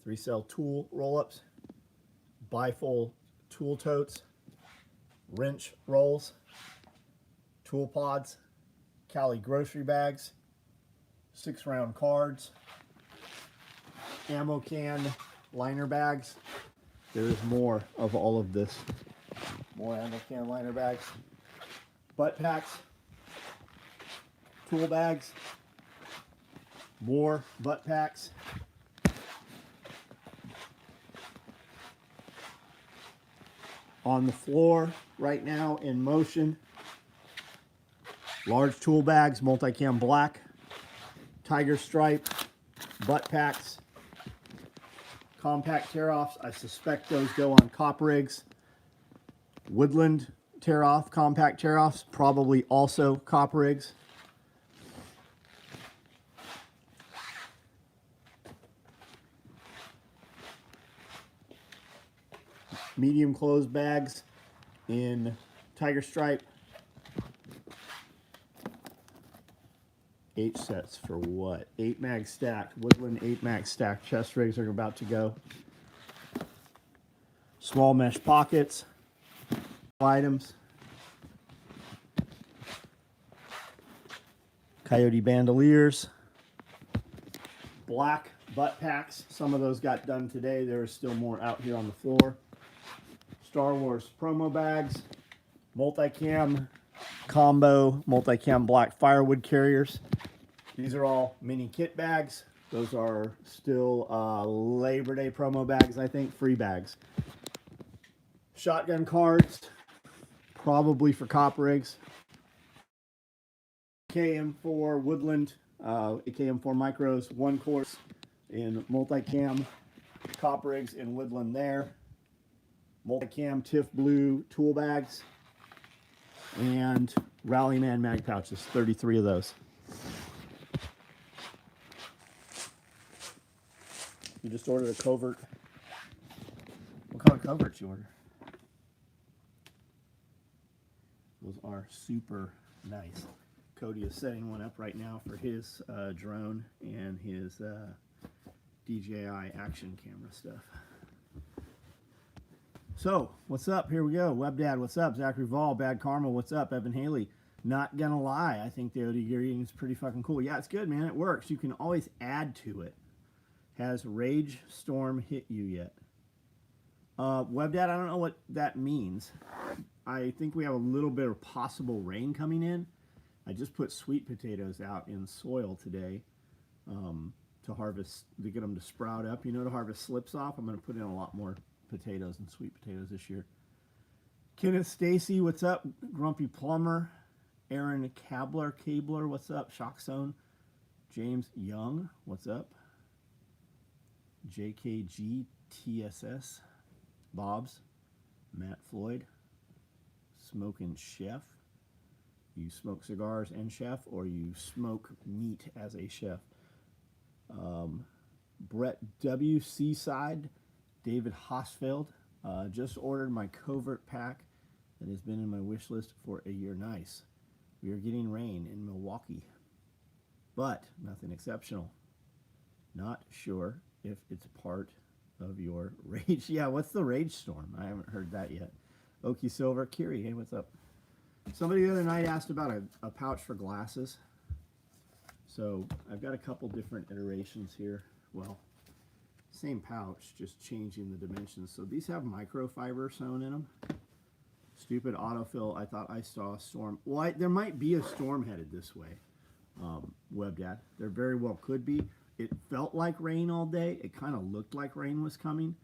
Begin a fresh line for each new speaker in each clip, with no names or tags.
3-cell tool roll-ups, bifold tool totes, wrench rolls, tool pods, Cali grocery bags, 6-round cards, ammo can liner bags. There is more of all of this. More ammo can liner bags, butt packs, tool bags, more butt packs, on the floor right now in motion, large tool bags, multicam black, tiger stripe, butt packs, compact tear-offs. I suspect those go on cop rigs. Woodland tear-off, compact tear-offs, probably also cop rigs. Medium closed bags in tiger stripe. H sets for what? 8 mag stacked. Woodland 8 mag stacked chest rigs are about to go. Small mesh pockets. Items. Coyote bandoliers. Black butt packs. Some of those got done today. There is still more out here on the floor. Star Wars promo bags. Multicam combo, multicam black firewood carriers. These are all mini kit bags. Those are still Labor Day promo bags, I think, free bags. Shotgun cards, probably for cop rigs. KM4 Woodland, KM4 micros, 1 course in multicam cop rigs in Woodland there. Multicam TIFF blue tool bags. And Rallyman mag pouches, 33 of those. You just ordered a covert. What kind of coverts you order? Those are super nice. Cody is setting one up right now for his drone and his DJI action camera stuff. So, what's up? Here we go. WebDad, what's up? Zachary Vall, Bad Karma, what's up? Evan Haley, not gonna lie, I think the OD gear eating is pretty fucking cool. Yeah, it's good, man. It works. You can always add to it. Has Rage Storm hit you yet? WebDad, I don't know what that means. I think we have a little bit of possible rain coming in. I just put sweet potatoes out in soil today to harvest, to get them to sprout up. You know, to harvest slips off. I'm going to put in a lot more potatoes and sweet potatoes this year. Kenneth Stacy, what's up? Grumpy Plumber. Aaron Cabler, what's up? Shock Zone. James Young, what's up? JKG TSS. Bob's. Matt Floyd. Smoking Chef. You smoke cigars and chef, or you smoke meat as a chef. Brett W. Seaside. David Hosfeld. Just ordered my covert pack that has been in my wish list for a year. Nice. We are getting rain in Milwaukee, but nothing exceptional. Not sure if it's part of your rage. Yeah, what's the rage storm? I haven't heard that yet. Okie Silver. Kiri, hey, what's up? Somebody the other night asked about a pouch for glasses. So I've got a couple different iterations here. Well, same pouch, just changing the dimensions. So these have microfiber sewn in them. Stupid autofill. I thought I saw a storm. Well, there might be a storm headed this way, WebDad. There very well could be. It felt like rain all day. It kind of looked like rain was coming.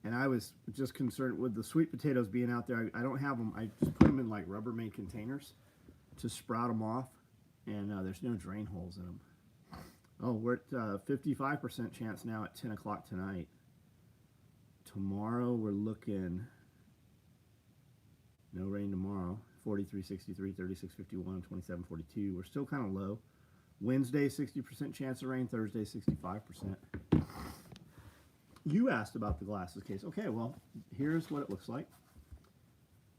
And I was just concerned with the sweet potatoes being out there. I don't have them. I just put them in like Rubbermaid containers to sprout them off. And there's no drain holes in them. Oh, we're at 55% chance now at 10 o'clock tonight. Tomorrow we're looking, no rain tomorrow. 43, 63, 36, 51, 27, 42. We're still kind of low. Wednesday, 60% chance of rain. Thursday, 65%. You asked about the glasses case. Okay, well, here's what it looks like.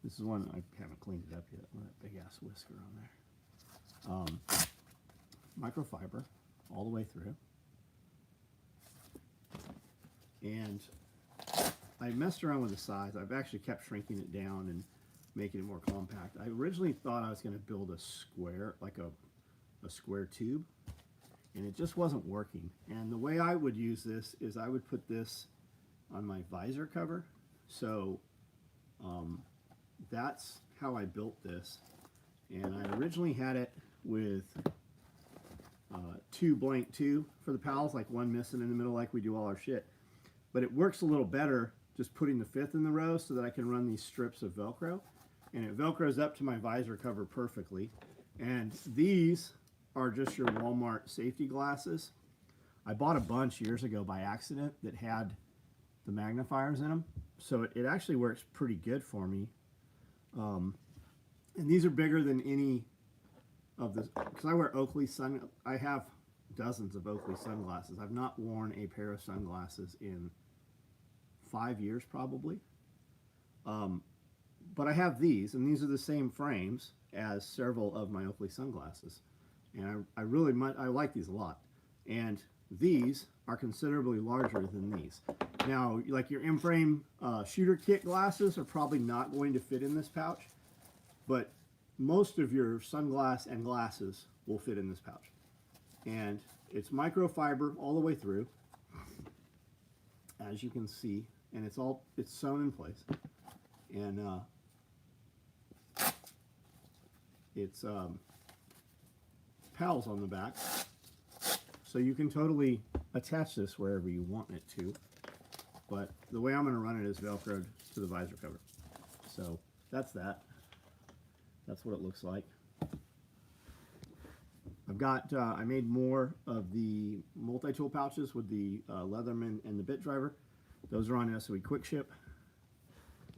This is one I haven't cleaned it up yet. Look at that big ass whisker on there. Microfiber all the way through. And I messed around with the size. I've actually kept shrinking it down and making it more compact. I originally thought I was going to build a square, like a square tube, and it just wasn't working. And the way I would use this is I would put this on my visor cover. So that's how I built this. And I originally had it with 2 blank 2 for the pals, like 1 missing in the middle like we do all our shit. But it works a little better just putting the 5th in the row so that I can run these strips of Velcro. And it Velcros up to my visor cover perfectly. And these are just your Walmart safety glasses. I bought a bunch years ago by accident that had the magnifiers in them. So it actually works pretty good for me. And these are bigger than any of the, because I wear Oakley I have dozens of Oakley sunglasses. I've not worn a pair of sunglasses in 5 years probably. But I have these, and these are the same frames as several of my Oakley sunglasses. And I really I like these a lot. And these are considerably larger than these. Now, like your in-frame shooter kit glasses are probably not going to fit in this pouch, but most of your sunglass and glasses will fit in this pouch. And it's microfiber all the way through, as you can see, and it's sewn in place. And it's pals on the back, so you can totally attach this wherever you want it to. But the way I'm going to run it is Velcroed to the visor cover. So that's that. That's what it looks like. I've got, I made more of the multi-tool pouches with the Leatherman and the bit driver. Those are on SOE Quick Ship.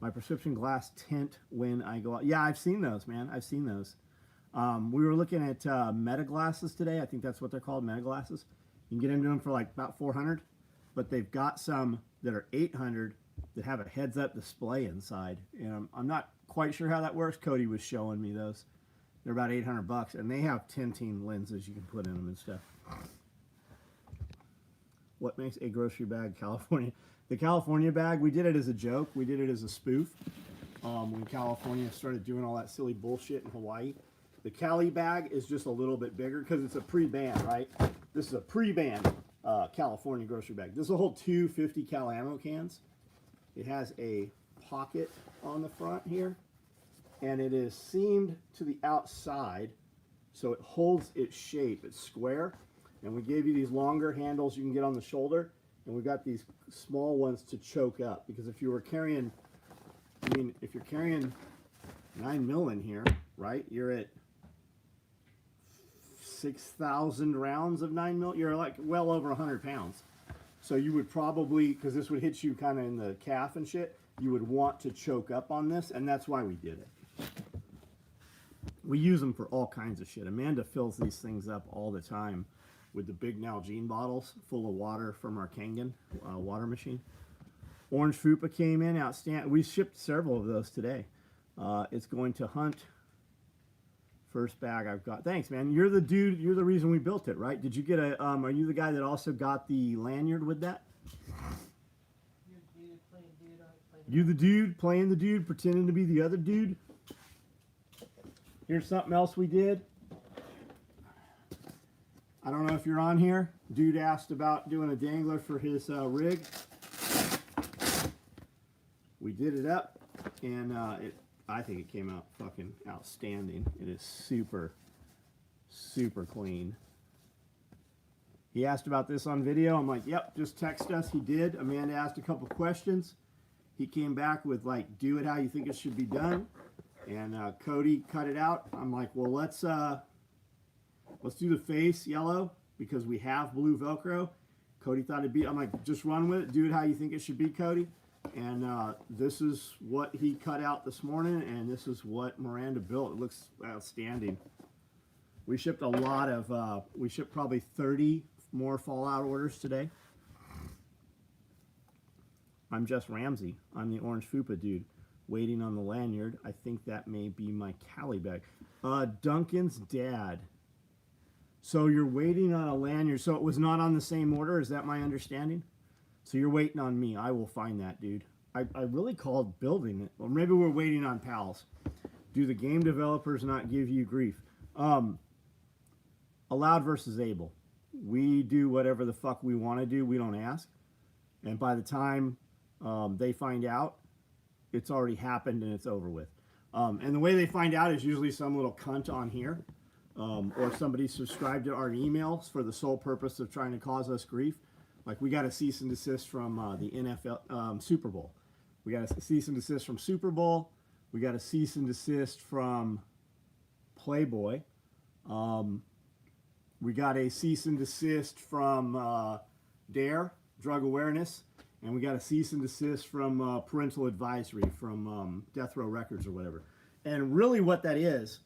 My prescription glass tint when I go out. Yeah, I've seen those, man. I've seen those. We were looking at Meta glasses today. I think that's what they're called, Meta glasses. You can get into them for like about $400, but they've got some that are $800 that have a heads-up display inside. And I'm not quite sure how that works. Cody was showing me those. They're about $800, and they have tinting lenses you can put in them and stuff. What makes a grocery bag California? The California bag, we did it as a joke. We did it as a spoof when California started doing all that silly bullshit in Hawaii. The Cali bag is just a little bit bigger because it's a pre-band, right? This is a pre-band California grocery bag. This will hold 2 50 cal ammo cans. It has a pocket on the front here, and it is seamed to the outside, so it holds its shape. It's square, and we gave you these longer handles you can get on the shoulder, and we've got these small ones to choke up, because if you were carrying, I mean, if you're carrying 9 mil in here, right, you're at 6,000 rounds of 9 mil, you're like well over 100 pounds. So you would probably, because this would hit you kind of in the calf and shit, you would want to choke up on this, and that's why we did it. We use them for all kinds of shit. Amanda fills these things up all the time with the big Nalgene bottles full of water from our Kangen water machine. Orange Fupa came in, outstanding. We shipped several of those today. It's going to Hunt. First bag I've got. Thanks, man. You're the dude. You're the reason we built it, right? Did you get a? Are you the guy that also got the lanyard with that? You the dude playing the dude, pretending to be the other dude. Here's something else we did. I don't know if you're on here. Dude asked about doing a dangler for his rig. We did it up, and I think it came out fucking outstanding. It is super, super clean. He asked about this on video. I'm like, yep, just text us. He did. Amanda asked a couple questions. He came back with like, do it how you think it should be done. And Cody cut it out. I'm like, well, let's do the face yellow because we have blue Velcro. Cody thought it'd be, I'm like, just run with it. Do it how you think it should be, Cody. And this is what he cut out this morning, and this is what Miranda built. It looks outstanding. We shipped a lot of, we shipped probably 30 more Fallout orders today. I'm Jess Ramsey. I'm the Orange Fupa dude, waiting on the lanyard. I think that may be my Cali bag. Duncan's dad. So you're waiting on a lanyard. So it was not on the same order, is that my understanding? So you're waiting on me. I will find that, dude. I really called building it. Or maybe we're waiting on pals. Do the game developers not give you grief? Allowed versus able. We do whatever the fuck we want to do. We don't ask. And by the time they find out, it's already happened and it's over with. And the way they find out is usually some little cunt on here, or somebody subscribed to our emails for the sole purpose of trying to cause us grief. Like we got a cease and desist from the NFL Super Bowl. We got a cease and desist from Super Bowl. We got a cease and desist from Playboy. We got a cease and desist from DARE, Drug Awareness. And we got a cease and desist from Parental Advisory from Death Row Records or whatever. And really what that is,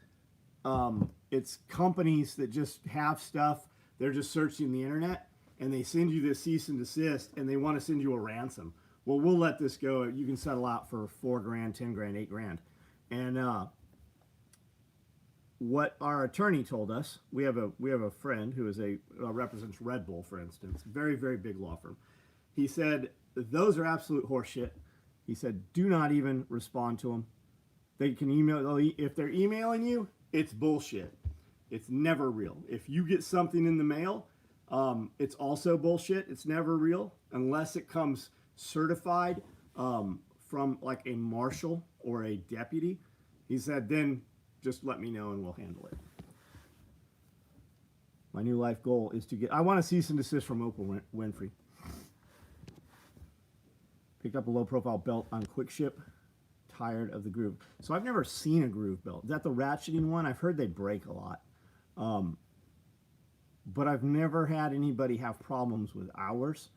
it's companies that just have stuff. They're just searching the internet. And they send you this cease and desist, and they want to send you a ransom. Well, we'll let this go. You can settle out for $4 grand, 10 grand, 8 grand. And what our attorney told us, we have a friend who is represents Red Bull, for instance, very, very big law firm. He said, those are absolute horseshit. He said, do not even respond to them. They can email, if they're emailing you, it's bullshit. It's never real. If you get something in the mail, it's also bullshit. It's never real unless it comes certified from like a marshal or a deputy. He said, then just let me know and we'll handle it. My new life goal is to get, I want to cease and desist from Oprah Winfrey. Picked up a low profile belt on Quick Ship. Tired of the groove. So I've never seen a groove belt. Is that the ratcheting one? I've heard they break a lot. But I've never had anybody have problems with ours.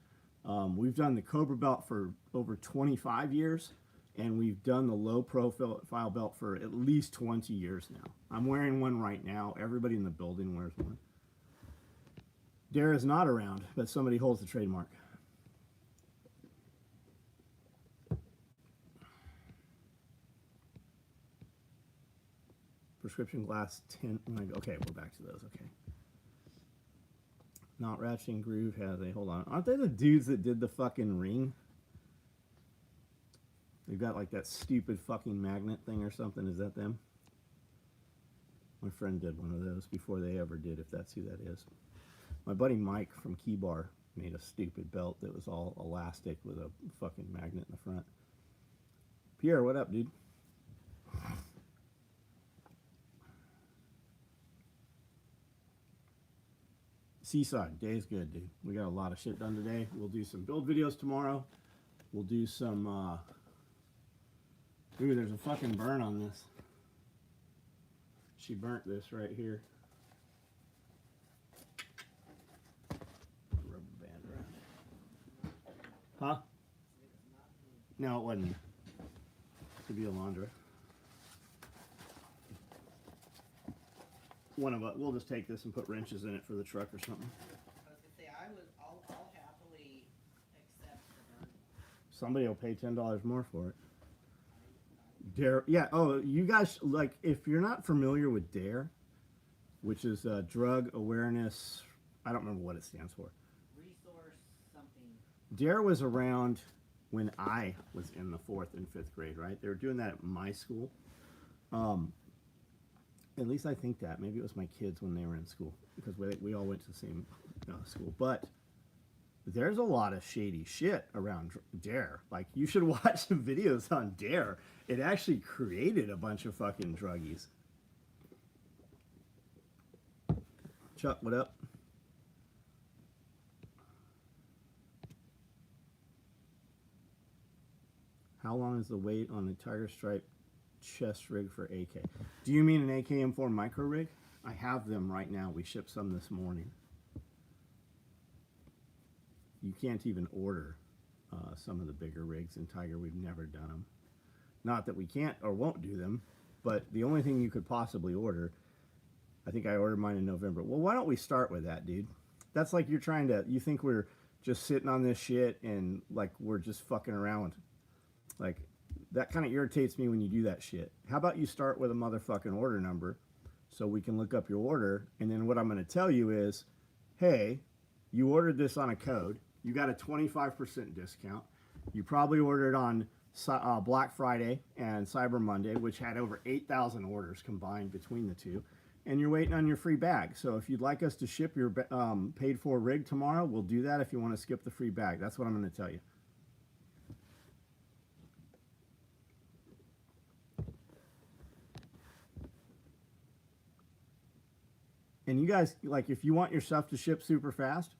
We've done the Cobra belt for over 25 years, and we've done the low profile belt for at least 20 years now. I'm wearing one right now. Everybody in the building wears one. Dare is not around, but somebody holds the trademark. Prescription glass 10. Okay, we're back to those. Okay. Not Ratcheting Groove has a, hold on. Aren't they the dudes that did the fucking ring? They've got like that stupid fucking magnet thing or something. Is that them? My friend did one of those before they ever did, if that's who that is. My buddy Mike from Key Bar made a stupid belt that was all elastic with a fucking magnet in the front. Pierre, what up, dude? Seaside, day's good, dude. We got a lot of shit done today. We'll do some build videos tomorrow. We'll do some, ooh, there's a fucking burn on this. She burnt this right here. Rubber band around it. Huh? No, it wasn't. It could be a laundry. One of us, we'll just take this and put wrenches in it for the truck or something.
I was gonna say I'll happily accept the burn.
Somebody will pay $10 more for it. DARE, yeah. Oh, you guys, like, if you're not familiar with DARE, which is Drug Awareness, I don't remember what it stands for.
Resource something.
DARE was around when I was in the 4th and 5th grade, right? They were doing that at my school. At least I think that. Maybe it was my kids when they were in school, because we all went to the same school. But there's a lot of shady shit around DARE. Like, you should watch some videos on DARE. It actually created a bunch of fucking druggies. Chuck, what up? How long is the wait on the Tiger Stripe chest rig for AK? Do you mean an AKM4 micro rig? I have them right now. We shipped some this morning. You can't even order some of the bigger rigs in Tiger. We've never done them. Not that we can't or won't do them, but the only thing you could possibly order, I think I ordered mine in November. Well, why don't we start with that, dude? That's like you think we're just sitting on this shit and like we're just fucking around. Like, that kind of irritates me when you do that shit. How about you start with a motherfucking order number so we can look up your order, and then what I'm going to tell you is, hey, you ordered this on a code. you got a 25% discount. You probably ordered on Black Friday and Cyber Monday, which had over 8,000 orders combined between the two. And you're waiting on your free bag. So if you'd like us to ship your paid for rig tomorrow, we'll do that. If you want to skip the free bag, that's what I'm going to tell you. And you guys, like, if you want your stuff to ship super fast,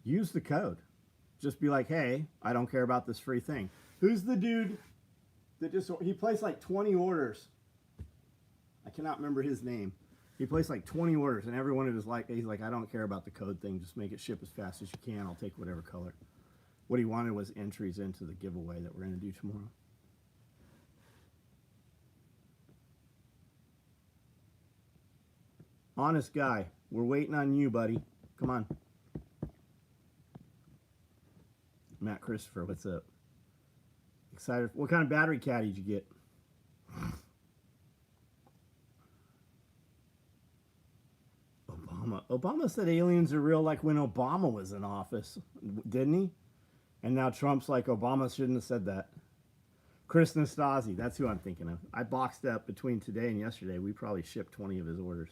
use the code. Just be like, hey, I don't care about this free thing. Who's the dude that he placed like 20 orders? I cannot remember his name. He placed like 20 orders, and every one of his he's like, I don't care about the code thing. Just make it ship as fast as you can. I'll take whatever color. What he wanted was entries into the giveaway that we're going to do tomorrow. Honest guy, we're waiting on you, buddy. Come on. Matt Christopher, what's up? Excited. What kind of battery cat did you get? Obama said aliens are real like when Obama was in office, didn't he? And now Trump's like, Obama shouldn't have said that. Chris Nastasi, that's who I'm thinking of. I boxed up between today and yesterday. We probably shipped 20 of his orders.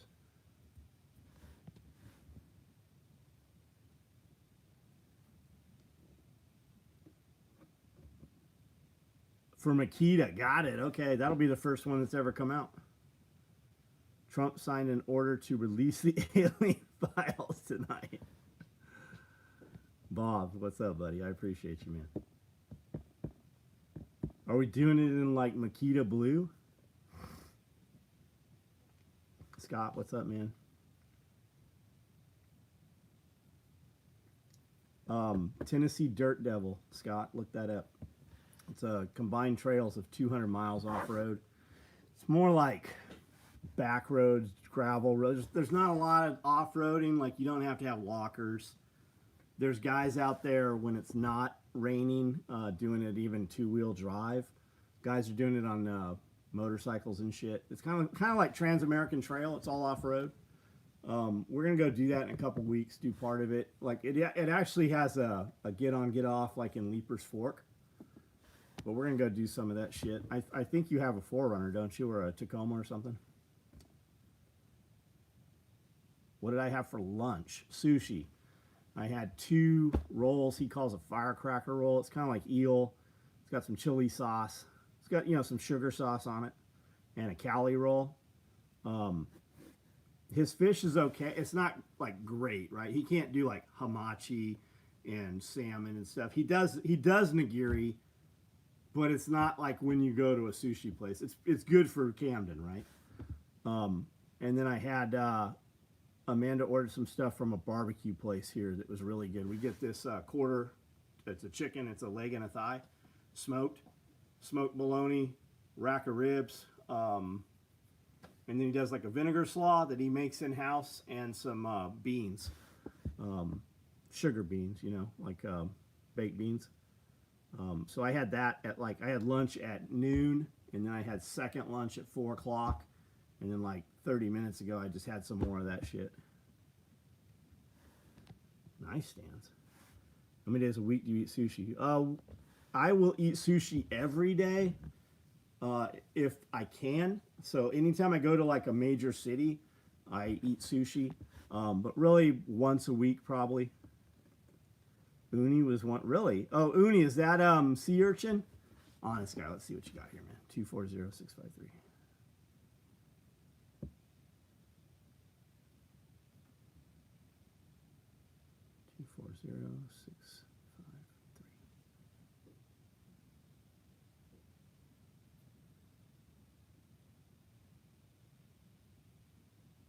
For Makita, got it. Okay, that'll be the first one that's ever come out. Trump signed an order to release the alien files tonight. Bob, what's up, buddy? I appreciate you, man. Are we doing it in like Makita blue? Scott, what's up, man? Tennessee Dirt Devil, Scott, look that up. It's a combined trails of 200 miles off-road. It's more like back roads, gravel roads. There's not a lot of off-roading. Like, you don't have to have walkers. There's guys out there when it's not raining doing it even two-wheel drive. Guys are doing it on motorcycles and shit. It's kind of like Trans-American Trail. It's all off-road. We're gonna go do that in a couple weeks. Do part of it. Like it actually has a get on, get off like in Leaper's Fork. But we're gonna go do some of that shit. I think you have a 4Runner, don't you, or a Tacoma or something? What did I have for lunch? Sushi. I had 2 rolls. He calls a firecracker roll. It's kind of like eel. It's got some chili sauce. It's got, you know, some sugar sauce on it, and a Cali roll. His fish is okay. It's not like great, right? He can't do like hamachi and salmon and stuff. He does nigiri, but it's not like when you go to a sushi place. It's good for Camden, right? And then I had Amanda ordered some stuff from a barbecue place here that was really good. We get this quarter. It's a chicken. It's a leg and a thigh, smoked bologna, rack of ribs. And then he does like a vinegar slaw that he makes in house, and some beans, sugar beans, you know, like baked beans. So I had that at I had lunch at noon, and then I had second lunch at 4 o'clock, and then like 30 minutes ago I just had some more of that shit. Nice stands. How many days a week do you eat sushi? I will eat sushi every day if I can. So anytime I go to like a major city, I eat sushi. But really once a week probably. Uni was one. Really? Oh, Uni, is that sea urchin? Honest guy, let's see what you got here, man. 240653.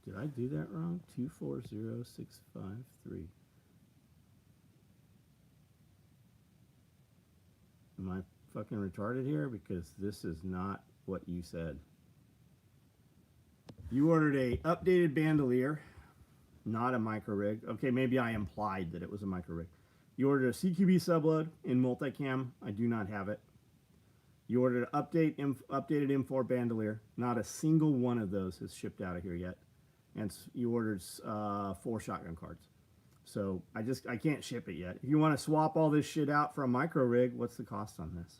Did I do that wrong? 240653. Am I fucking retarded here? Because this is not what you said. You ordered a updated bandolier, not a micro rig. Okay, maybe I implied that it was a micro rig. You ordered a CQB subload in multicam. I do not have it. You ordered an updated M4 bandolier. Not a single one of those has shipped out of here yet. And you ordered 4 shotgun cards. So I can't ship it yet. If you want to swap all this shit out for a micro rig, what's the cost on this?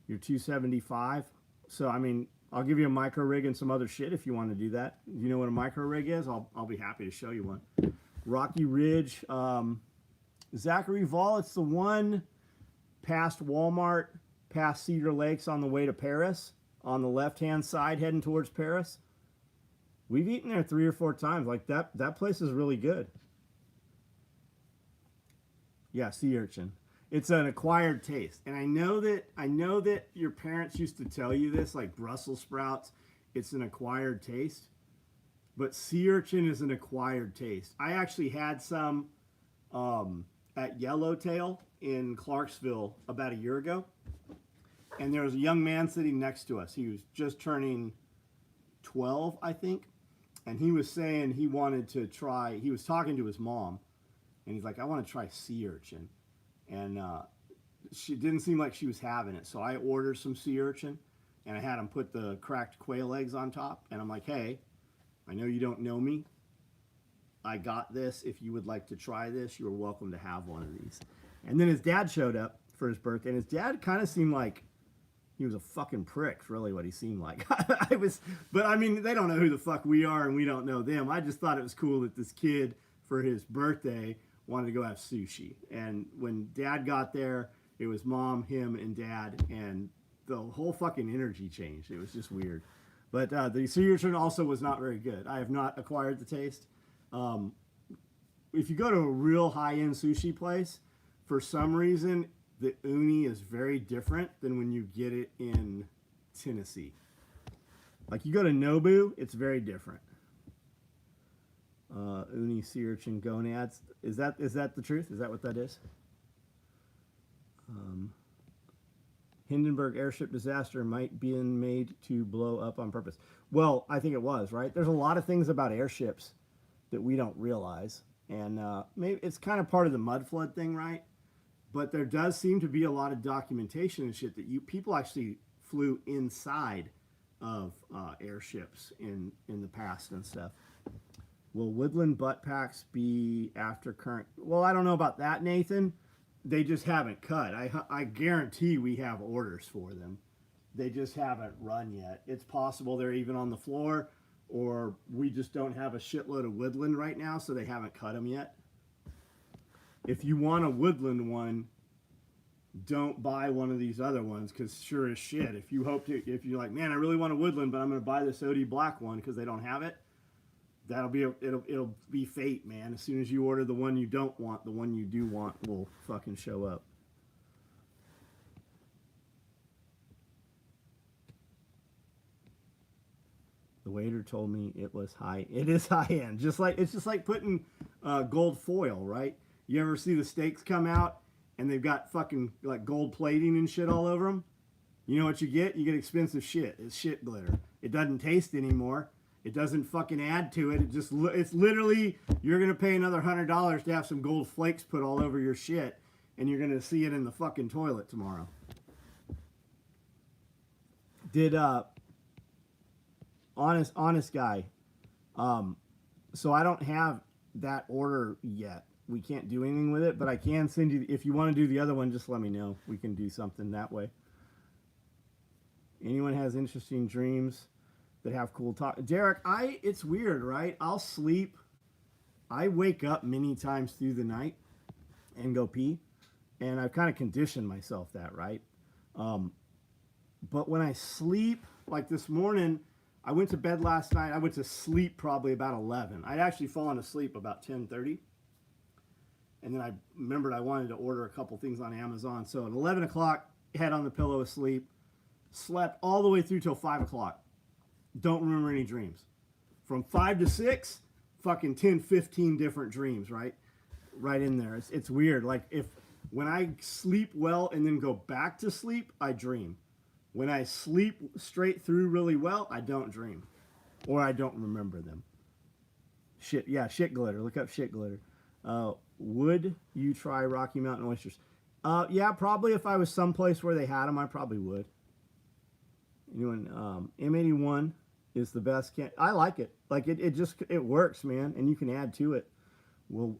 You're $275. So I mean, I'll give you a micro rig and some other shit if you want to do that. You know what a micro rig is? I'll be happy to show you one. Rocky Ridge, Zachary Vol. It's the one past Walmart, past Cedar Lakes on the way to Paris, on the left-hand side heading towards Paris. We've eaten there 3 or 4 times. Like that place is really good. Yeah, sea urchin. It's an acquired taste. And I know that your parents used to tell you this, like Brussels sprouts, it's an acquired taste. But sea urchin is an acquired taste. I actually had some at Yellowtail in Clarksville about a year ago. And there was a young man sitting next to us. He was just turning 12, I think. And he was saying he wanted to try, he was talking to his mom. And he's like, I want to try sea urchin. And she didn't seem like she was having it. So I ordered some sea urchin. And I had him put the cracked quail eggs on top. And I'm like, hey, I know you don't know me. I got this. If you would like to try this, you're welcome to have one of these. And then his dad showed up for his birthday. And his dad kind of seemed like he was a fucking prick, really what he seemed like. But I mean, they don't know who the fuck we are and we don't know them. I just thought it was cool that this kid, for his birthday, wanted to go have sushi. And when dad got there, it was mom, him, and dad, and the whole fucking energy changed. It was just weird. But the sea urchin also was not very good. I have not acquired the taste. If you go to a real high-end sushi place, for some reason, the uni is very different than when you get it in Tennessee. Like you go to Nobu, it's very different. Uni sea urchin gonads. Is that the truth? Is that what that is? Hindenburg airship disaster might be made to blow up on purpose. Well, I think it was, right? There's a lot of things about airships that we don't realize. And maybe it's kind of part of the mud flood thing, right? But there does seem to be a lot of documentation and shit that people actually flew inside of airships in the past and stuff. Will woodland butt packs be after current? Well, I don't know about that, Nathan. They just haven't cut. I guarantee we have orders for them. They just haven't run yet. It's possible they're even on the floor, or we just don't have a shitload of woodland right now, so they haven't cut them yet. If you want a woodland one, don't buy one of these other ones, because sure as shit, if you're like, man, I really want a woodland, but I'm going to buy this OD black one because they don't have it, it'll be fate, man. As soon as you order the one you don't want, the one you do want will fucking show up. The waiter told me it was high. It is high end. It's just like putting gold foil, right? You ever see the steaks come out and they've got fucking like gold plating and shit all over them? You know what you get? You get expensive shit. It's shit glitter. It doesn't taste anymore. It doesn't fucking add to it. It's literally, you're going to pay another $100 to have some gold flakes put all over your shit, and you're going to see it in the fucking toilet tomorrow. Did, honest guy, so I don't have that order yet. We can't do anything with it, but I can send you, if you want to do the other one, just let me know. We can do something that way. Anyone has interesting dreams that have cool talk? Derek, it's weird, right? I'll sleep. I wake up many times through the night and go pee. And I've kind of conditioned myself that, right? But when I sleep, like this morning, I went to bed last night. I went to sleep probably about 11. I'd actually fallen asleep about 10:30. And then I remembered I wanted to order a couple things on Amazon. So at 11 o'clock, head on the pillow asleep. Slept all the way through till 5 o'clock. Don't remember any dreams. From 5 to 6, fucking 10, 15 different dreams, right? Right in there. It's weird. Like when I sleep well and then go back to sleep, I dream. When I sleep straight through really well, I don't dream. Or I don't remember them. Shit glitter. Look up shit glitter. Would you try Rocky Mountain oysters? Yeah, probably if I was someplace where they had them, I probably would. Anyone, M81 is the best. I like it. Like it works, man, and you can add to it. Will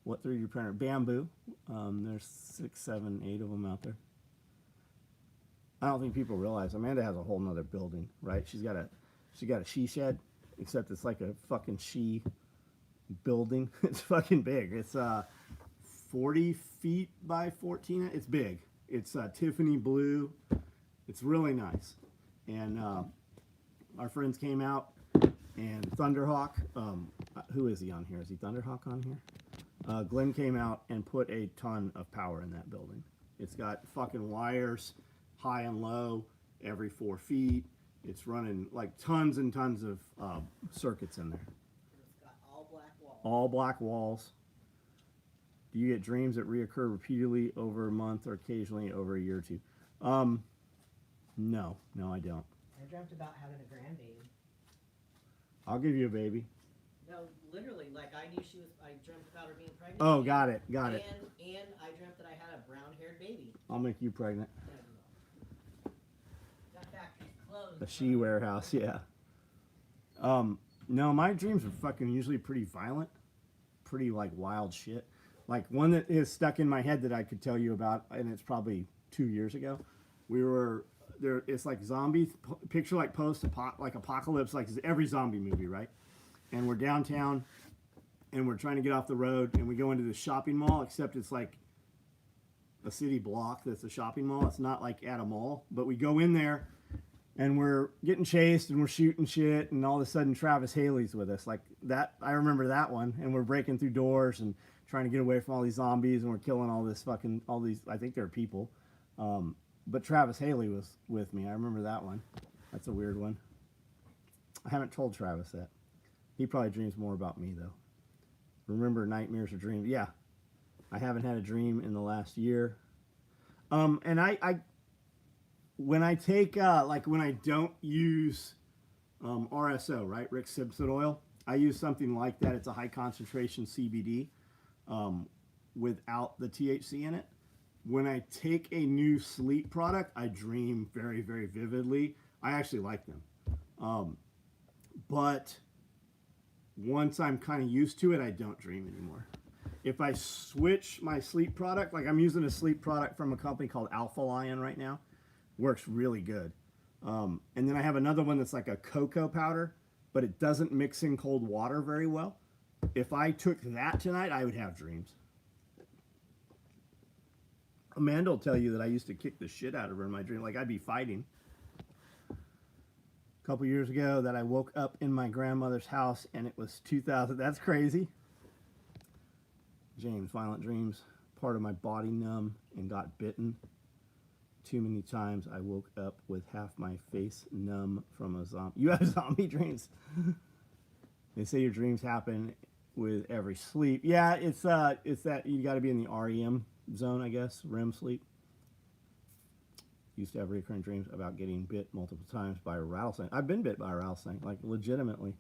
What 3D printer? Bamboo. There's 6, 7, 8 of them out there. I don't think people realize Amanda has a whole nother building, right? She got a she shed, except it's like a fucking she building. It's fucking big. It's 40 feet by 14. It's big. It's Tiffany blue. It's really nice. And our friends came out, and Thunderhawk, who is he on here? Is he Thunderhawk on here? Glenn came out and put a ton of power in that building. It's got fucking wires, high and low, every 4 feet. It's running like tons and tons of circuits in there.
It's got all black walls.
All black walls. Do you get dreams that reoccur repeatedly over a month or occasionally over a year or two? No, I don't.
I dreamt about having a grandbaby.
I'll give you a baby.
No, literally, like I dreamt about her being pregnant.
Oh, got it.
And I dreamt that I had a brown-haired baby.
I'll make you pregnant.
That factory's closed.
A she warehouse, yeah. No, my dreams are fucking usually pretty violent, pretty like wild shit. Like one that is stuck in my head that I could tell you about, and it's probably 2 years ago. We were there. It's like zombie picture, like like apocalypse, like every zombie movie, right? And we're downtown, and we're trying to get off the road, and we go into the shopping mall, except it's like a city block that's a shopping mall. It's not like at a mall, but we go in there, and we're getting chased, and we're shooting shit, and all of a sudden Travis Haley's with us. Like that, I remember that one, and we're breaking through doors and trying to get away from all these zombies, and we're killing all these, I think they're people. But Travis Haley was with me. I remember that one. That's a weird one. I haven't told Travis that. He probably dreams more about me, though. Remember nightmares or dreams? Yeah. I haven't had a dream in the last year. And I when I take, when I don't use RSO, right, Rick Simpson oil, I use something like that. It's a high concentration CBD without the THC in it. When I take a new sleep product, I dream very, very vividly. I actually like them. But once I'm kind of used to it, I don't dream anymore. If I switch my sleep product, like I'm using a sleep product from a company called Alpha Lion right now, works really good. And then I have another one that's like a cocoa powder, but it doesn't mix in cold water very well. If I took that tonight, I would have dreams. Amanda will tell you that I used to kick the shit out of her in my dream. Like I'd be fighting. A couple years ago that I woke up in my grandmother's house and it was 2000. That's crazy. James, violent dreams. Part of my body numb and got bitten. Too many times I woke up with half my face numb from a zombie. You have zombie dreams. They say your dreams happen with every sleep. Yeah, it's that you got to be in the REM zone, I guess, REM sleep. Used to have recurring dreams about getting bit multiple times by a rattlesnake. I've been bit by a rattlesnake, like legitimately.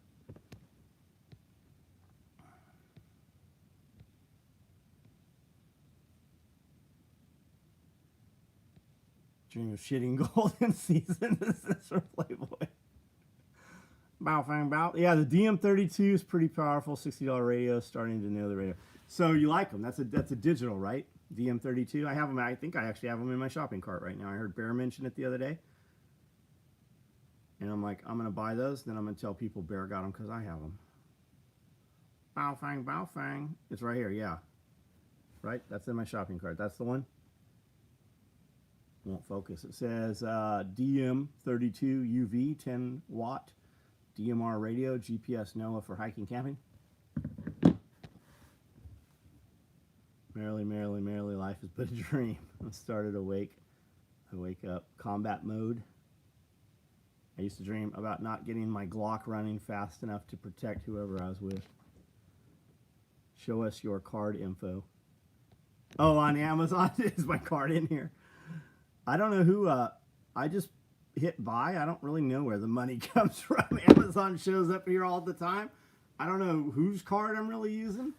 Dream of shitting gold in season. This is for Playboy. Bow fang bow. Yeah, the DM32 is pretty powerful. $60 radio. Starting to know the radio. So you like them? That's a digital, right? DM32. I have them. I think I actually have them in my shopping cart right now. I heard Bear mention it the other day, and I'm like, I'm gonna buy those. Then I'm gonna tell people Bear got them because I have them. Bow fang bow fang. It's right here. Yeah, right. That's in my shopping cart. That's the one. Won't focus. It says DM32 UV 10 watt DMR radio GPS NOAA for hiking camping. Merrily, merrily, merrily, life is but a dream. I started awake. I wake up. Combat mode. I used to dream about not getting my Glock running fast enough to protect whoever I was with. Show us your card info. Oh, on Amazon? Is my card in here? I don't know who, I just hit buy. I don't really know where the money comes from. Amazon shows up here all the time. I don't know whose card I'm really using.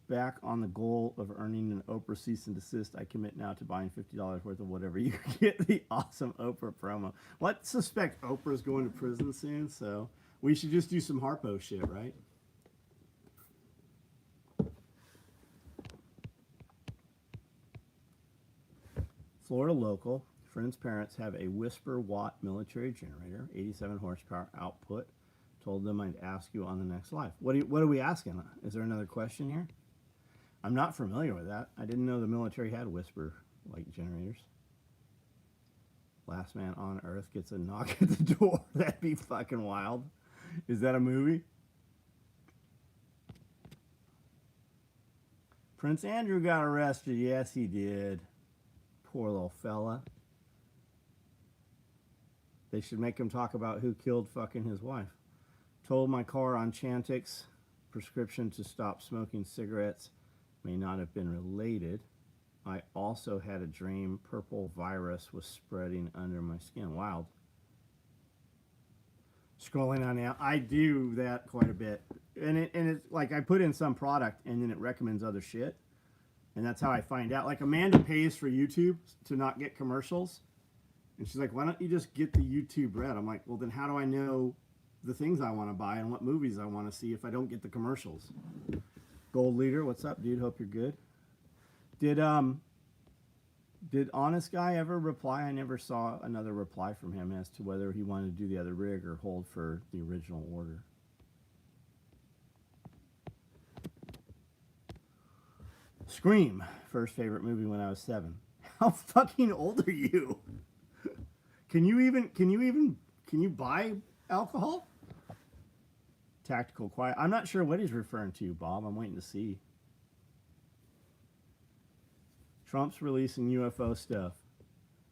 Back on the goal of earning an Oprah cease and desist, I commit now to buying $50 worth of whatever you get the awesome Oprah promo. Well, I suspect Oprah's going to prison soon, so
We should just do some Harpo shit, right?
Florida local. Friend's parents have a Whisper Watt military generator, 87 horsepower output. Told them I'd ask you on the next live. What are we asking? Is there another question here? I'm not familiar with that. I didn't know the military had Whisper like generators. Last man on Earth gets a knock at the door. That'd be fucking wild. Is that a movie? Prince Andrew got arrested. Yes, he did. Poor little fella. They should make him talk about who killed fucking his wife. Told my car on Chantix prescription to stop smoking cigarettes may not have been related. I also had a dream purple virus was spreading under my skin. Wild. Scrolling on now, I do that quite a bit, and it's like I put in some product and then it recommends other shit, and that's how I find out. Like Amanda pays for YouTube to not get commercials, and she's like, "Why don't you just get the YouTube Red?" I'm like, "Well, then how do I know the things I want to buy and what movies I want to see if I don't get the commercials?" Gold Leader, what's up, dude? Hope you're good. Did Honest Guy ever reply? I never saw another reply from him as to whether he wanted to do the other rig or hold for the original order. Scream, first favorite movie when I was 7. How fucking old are you? Can you buy alcohol? Tactical Quiet. I'm not sure what he's referring to, Bob. I'm waiting to see. Trump's releasing UFO stuff.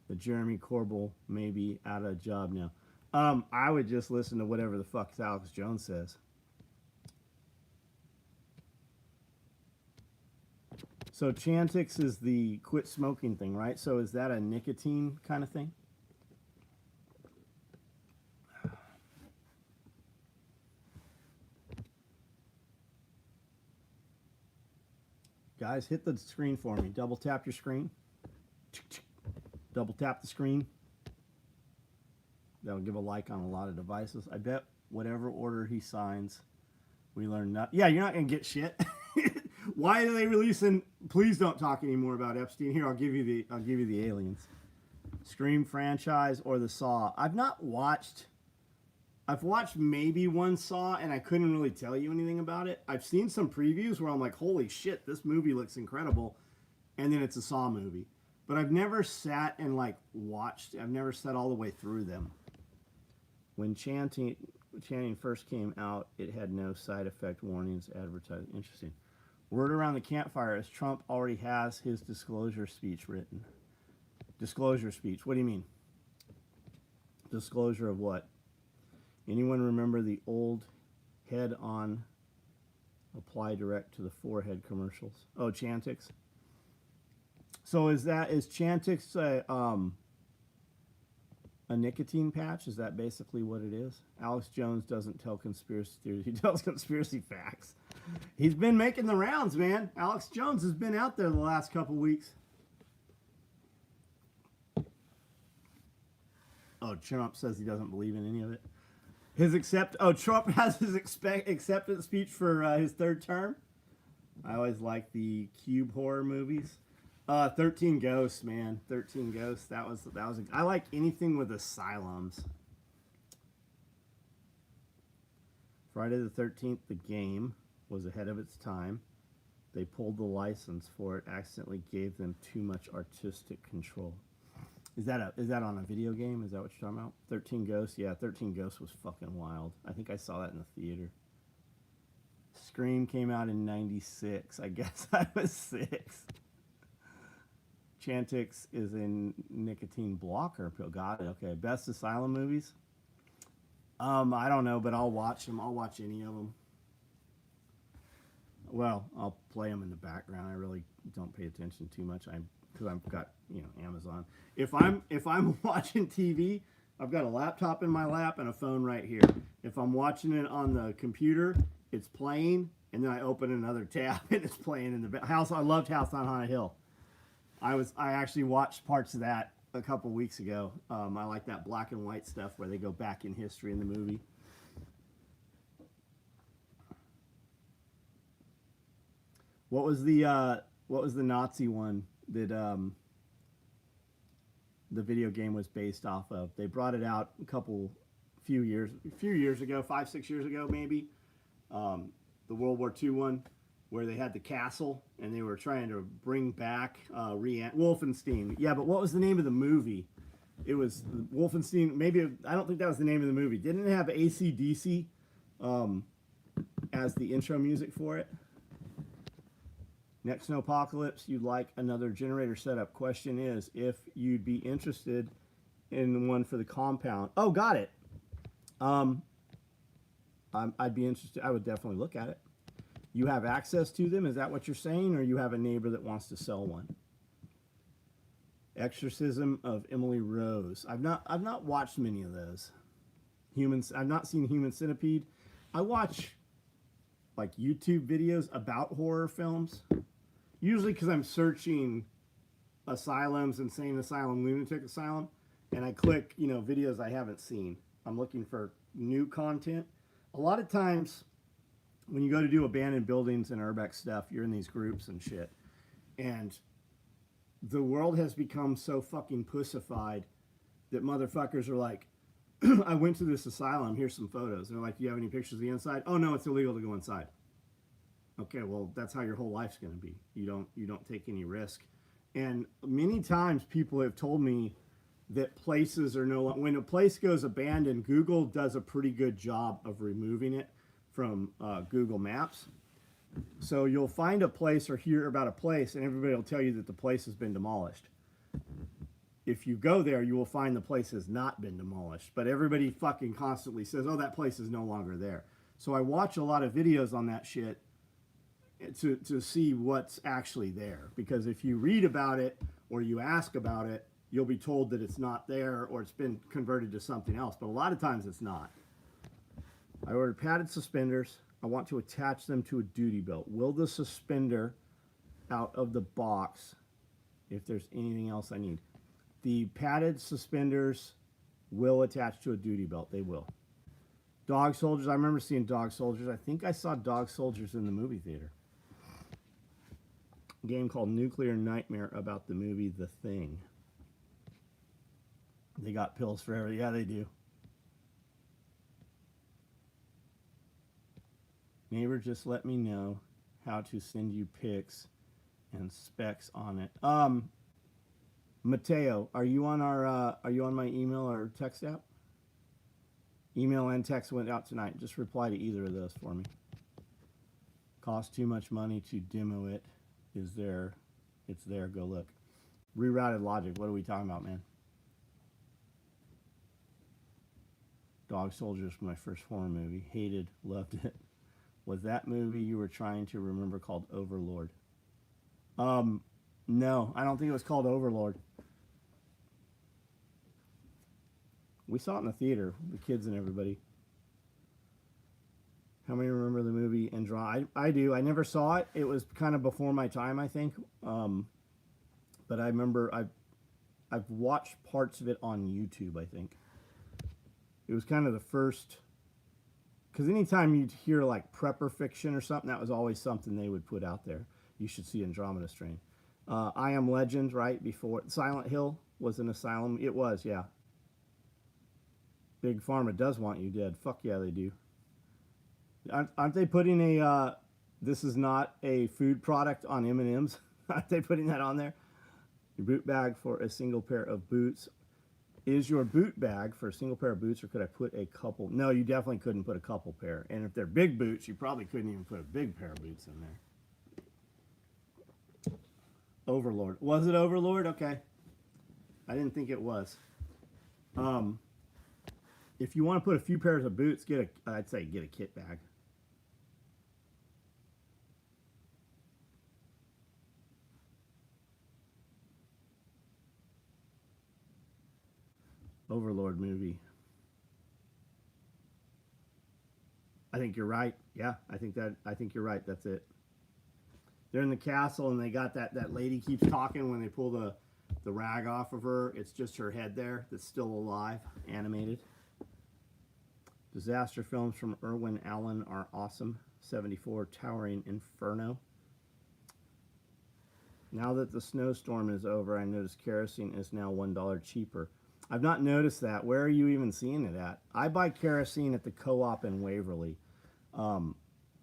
The Jeremy Corbell may be out of a job now. I would just listen to whatever the fuck Alex Jones says. So Chantix is the quit smoking thing, right? So is that a nicotine kind of thing? Guys, hit the screen for me. Double tap your screen. Double tap the screen. That'll give a like on a lot of devices. I bet whatever order he signs, we learn not. Yeah, you're not gonna get shit. Why are they releasing? Please don't talk anymore about Epstein. Here, I'll give you the aliens. Scream franchise or the Saw. I've watched maybe one Saw, and I couldn't really tell you anything about it. I've seen some previews where I'm like, holy shit, this movie looks incredible, and then it's a Saw movie. But I've never sat and like watched. I've never sat all the way through them. When Chanting first came out, it had no side effect warnings advertised. Interesting. Word around the campfire is Trump already has his disclosure speech written. Disclosure speech. What do you mean? Disclosure of what? Anyone remember the old head-on apply direct to the forehead commercials? Oh, Chantix. So is Chantix a nicotine patch? Is that basically what it is? Alex Jones doesn't tell conspiracy theories. He tells conspiracy facts. He's been making the rounds, man. Alex Jones has been out there the last couple weeks. Oh, Trump says he doesn't believe in any of it. Trump has his acceptance speech for his third term. I always like the Cube horror movies. 13 Ghosts, man. 13 Ghosts. That was. I like anything with asylums. Friday the 13th, the game was ahead of its time. They pulled the license for it. Accidentally gave them too much artistic control. Is that on a video game? Is that what you're talking about? 13 Ghosts? Yeah, 13 Ghosts was fucking wild. I think I saw that in the theater. Scream came out in 96. I guess I was 6. Chantix is a nicotine blocker pill. Got it. Okay. Best asylum movies? I don't know, but I'll watch them. I'll watch any of them. Well, I'll play them in the background. I really don't pay attention too much. Because I've got, Amazon. If I'm watching TV, I've got a laptop in my lap and a phone right here. If I'm watching it on the computer, it's playing, and then I open another tab and it's playing in the house. I loved House on Haunted Hill. I actually watched parts of that a couple weeks ago. I like that black and white stuff where they go back in history in the movie. What was the Nazi one that the video game was based off of? They brought it out a few years ago, 5-6 years ago maybe. The World War II one, where they had the castle and they were trying to bring back Wolfenstein. Yeah, but what was the name of the movie? It was Wolfenstein. Maybe I don't think that was the name of the movie. Didn't it have AC/DC as the intro music for it? Next Snowpocalypse, you'd like another generator setup. Question is if you'd be interested in one for the compound. Oh, got it. I'd be interested. I would definitely look at it. You have access to them? Is that what you're saying? Or you have a neighbor that wants to sell one? Exorcism of Emily Rose. I've not watched many of those. I've not seen Human Centipede. I watch like YouTube videos about horror films. Usually because I'm searching asylums, insane asylum, lunatic asylum, and I click, videos I haven't seen. I'm looking for new content. A lot of times when you go to do abandoned buildings and urbex stuff, you're in these groups and shit. And the world has become so fucking pussified that motherfuckers are like, I went to this asylum, here's some photos. And they're like, do you have any pictures of the inside? Oh no, it's illegal to go inside. Okay, well, that's how your whole life's going to be. You don't take any risk. And many times people have told me that places are no longer, when a place goes abandoned, Google does a pretty good job of removing it from Google Maps. So you'll find a place or hear about a place and everybody will tell you that the place has been demolished. If you go there, you will find the place has not been demolished. But everybody fucking constantly says, oh, that place is no longer there. So I watch a lot of videos on that shit to see what's actually there. Because if you read about it or you ask about it, you'll be told that it's not there or it's been converted to something else. But a lot of times it's not. I ordered padded suspenders. I want to attach them to a duty belt. Will the suspender out of the box, if there's anything else I need? The padded suspenders will attach to a duty belt. They will. Dog soldiers. I remember seeing dog soldiers. I think I saw dog soldiers in the movie theater. A game called Nuclear Nightmare about the movie The Thing. They got pills for everything. Yeah, they do. Neighbor, just let me know how to send you pics and specs on it. Mateo, are you on my email or text app? Email and text went out tonight. Just reply to either of those for me. Cost too much money to demo it. Is there? It's there. Go look. Rerouted logic. What are we talking about, man? Dog Soldiers was my first horror movie. Hated, loved it. Was that movie you were trying to remember called Overlord? No, I don't think it was called Overlord. We saw it in the theater, the kids and everybody. How many remember the movie Andromeda? I do. I never saw it. It was kind of before my time, I think. But I remember I've watched parts of it on YouTube, I think. It was kind of the first... Because anytime you'd hear like prepper fiction or something, that was always something they would put out there. You should see Andromeda Strain. I Am Legend, right before Silent Hill was an asylum. It was, yeah. Big Pharma does want you dead. Fuck yeah, they do. Aren't they putting a this is not a food product on M&Ms? Aren't they putting that on there? Your boot bag for a single pair of boots. Is your boot bag for a single pair of boots, or could I put a couple? No, you definitely couldn't put a couple pair. And if they're big boots, you probably couldn't even put a big pair of boots in there. Overlord. Was it Overlord? Okay. I didn't think it was. If you want to put a few pairs of boots, I'd say get a kit bag. Overlord movie. I think you're right. Yeah, I think you're right. That's it. They're in the castle and they got that lady keeps talking when they pull the rag off of her. It's just her head there that's still alive, animated. Disaster films from Irwin Allen are awesome. 74 Towering Inferno. Now that the snowstorm is over, I noticed kerosene is now $1 cheaper. I've not noticed that. Where are you even seeing it at? I buy kerosene at the co-op in Waverly,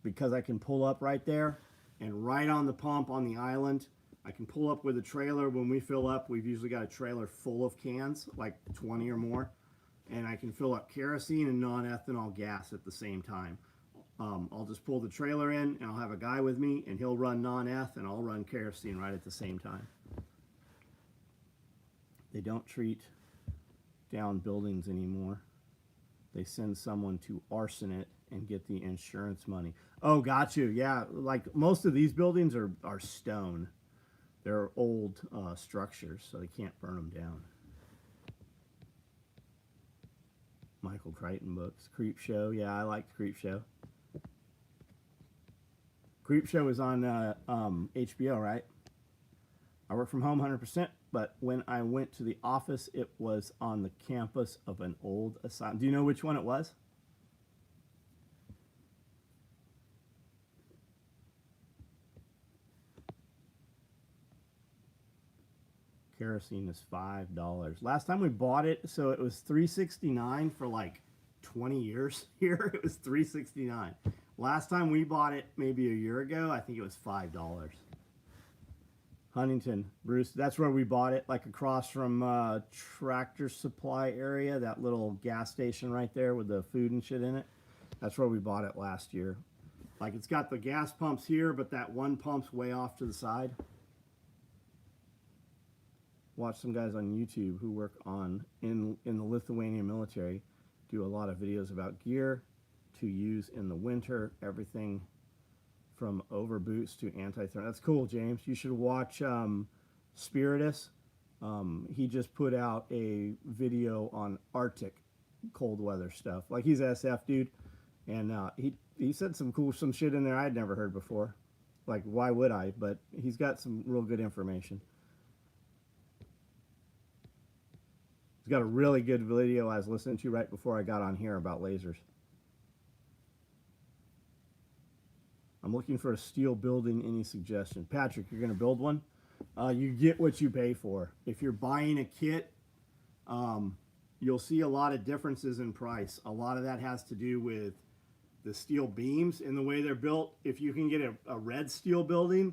because I can pull up right there and right on the pump on the island. I can pull up with a trailer. When we fill up, we've usually got a trailer full of cans, like 20 or more, and I can fill up kerosene and non-ethanol gas at the same time. I'll just pull the trailer in, and I'll have a guy with me, and he'll run non-eth, and I'll run kerosene right at the same time. They don't treat down buildings anymore. They send someone to arson it and get the insurance money. Oh, got you. Yeah, like most of these buildings are stone. They're old structures, so they can't burn them down. Michael Crichton books. Creep Show. Yeah, I liked Creep Show. Creep Show is on HBO, right? I work from home 100%, but when I went to the office, it was on the campus of an old asylum. Do you know which one it was? Kerosene is $5. Last time we bought it, so it was $3.69 for like 20 years here. It was $3.69. Last time we bought it, maybe a year ago, I think it was $5. Huntington, Bruce, that's where we bought it, like across from Tractor Supply area, that little gas station right there with the food and shit in it. That's where we bought it last year. Like, it's got the gas pumps here, but that one pump's way off to the side. Watch some guys on YouTube who work in the Lithuanian military do a lot of videos about gear to use in the winter, everything from over boots to anti-thermal. That's cool, James. You should watch Spiritus. He just put out a video on Arctic cold weather stuff. Like, he's an SF dude, and he said some shit in there I'd never heard before. Like, why would I? But he's got some real good information. He's got a really good video I was listening to right before I got on here about lasers. I'm looking for a steel building. Any suggestion? Patrick, you're going to build one? You get what you pay for. If you're buying a kit, you'll see a lot of differences in price. A lot of that has to do with the steel beams and the way they're built. If you can get a red steel building,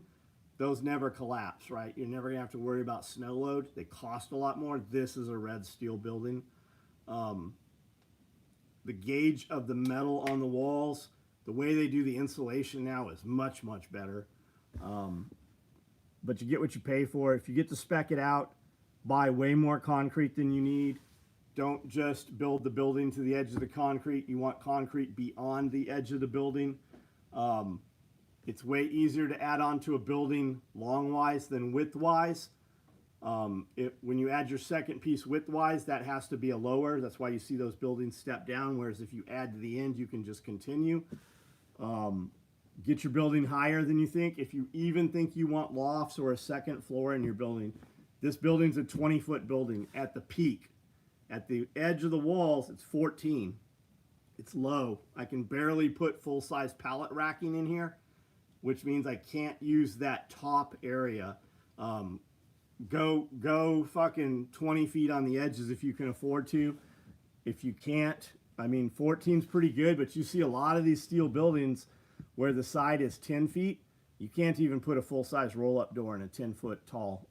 those never collapse, right? You're never going to have to worry about snow load. They cost a lot more. This is a red steel building. The gauge of the metal on the walls, the way they do the insulation now is much, much better. But you get what you pay for. If you get to spec it out, buy way more concrete than you need. Don't just build the building to the edge of the concrete. You want concrete beyond the edge of the building. It's way easier to add on to a building long-wise than width-wise. When you add your second piece width-wise, that has to be a lower. That's why you see those buildings step down, whereas if you add to the end, you can just continue. Get your building higher than you think. If you even think you want lofts or a second floor in your building, this building's a 20-foot building at the peak. At the edge of the walls, it's 14. It's low. I can barely put full-size pallet racking in here, which means I can't use that top area. Go fucking 20 feet on the edges if you can afford to. If you can't, I mean, 14's pretty good, but you see a lot of these steel buildings where the side is 10 feet. You can't even put a full-size roll-up door in a 10-foot tall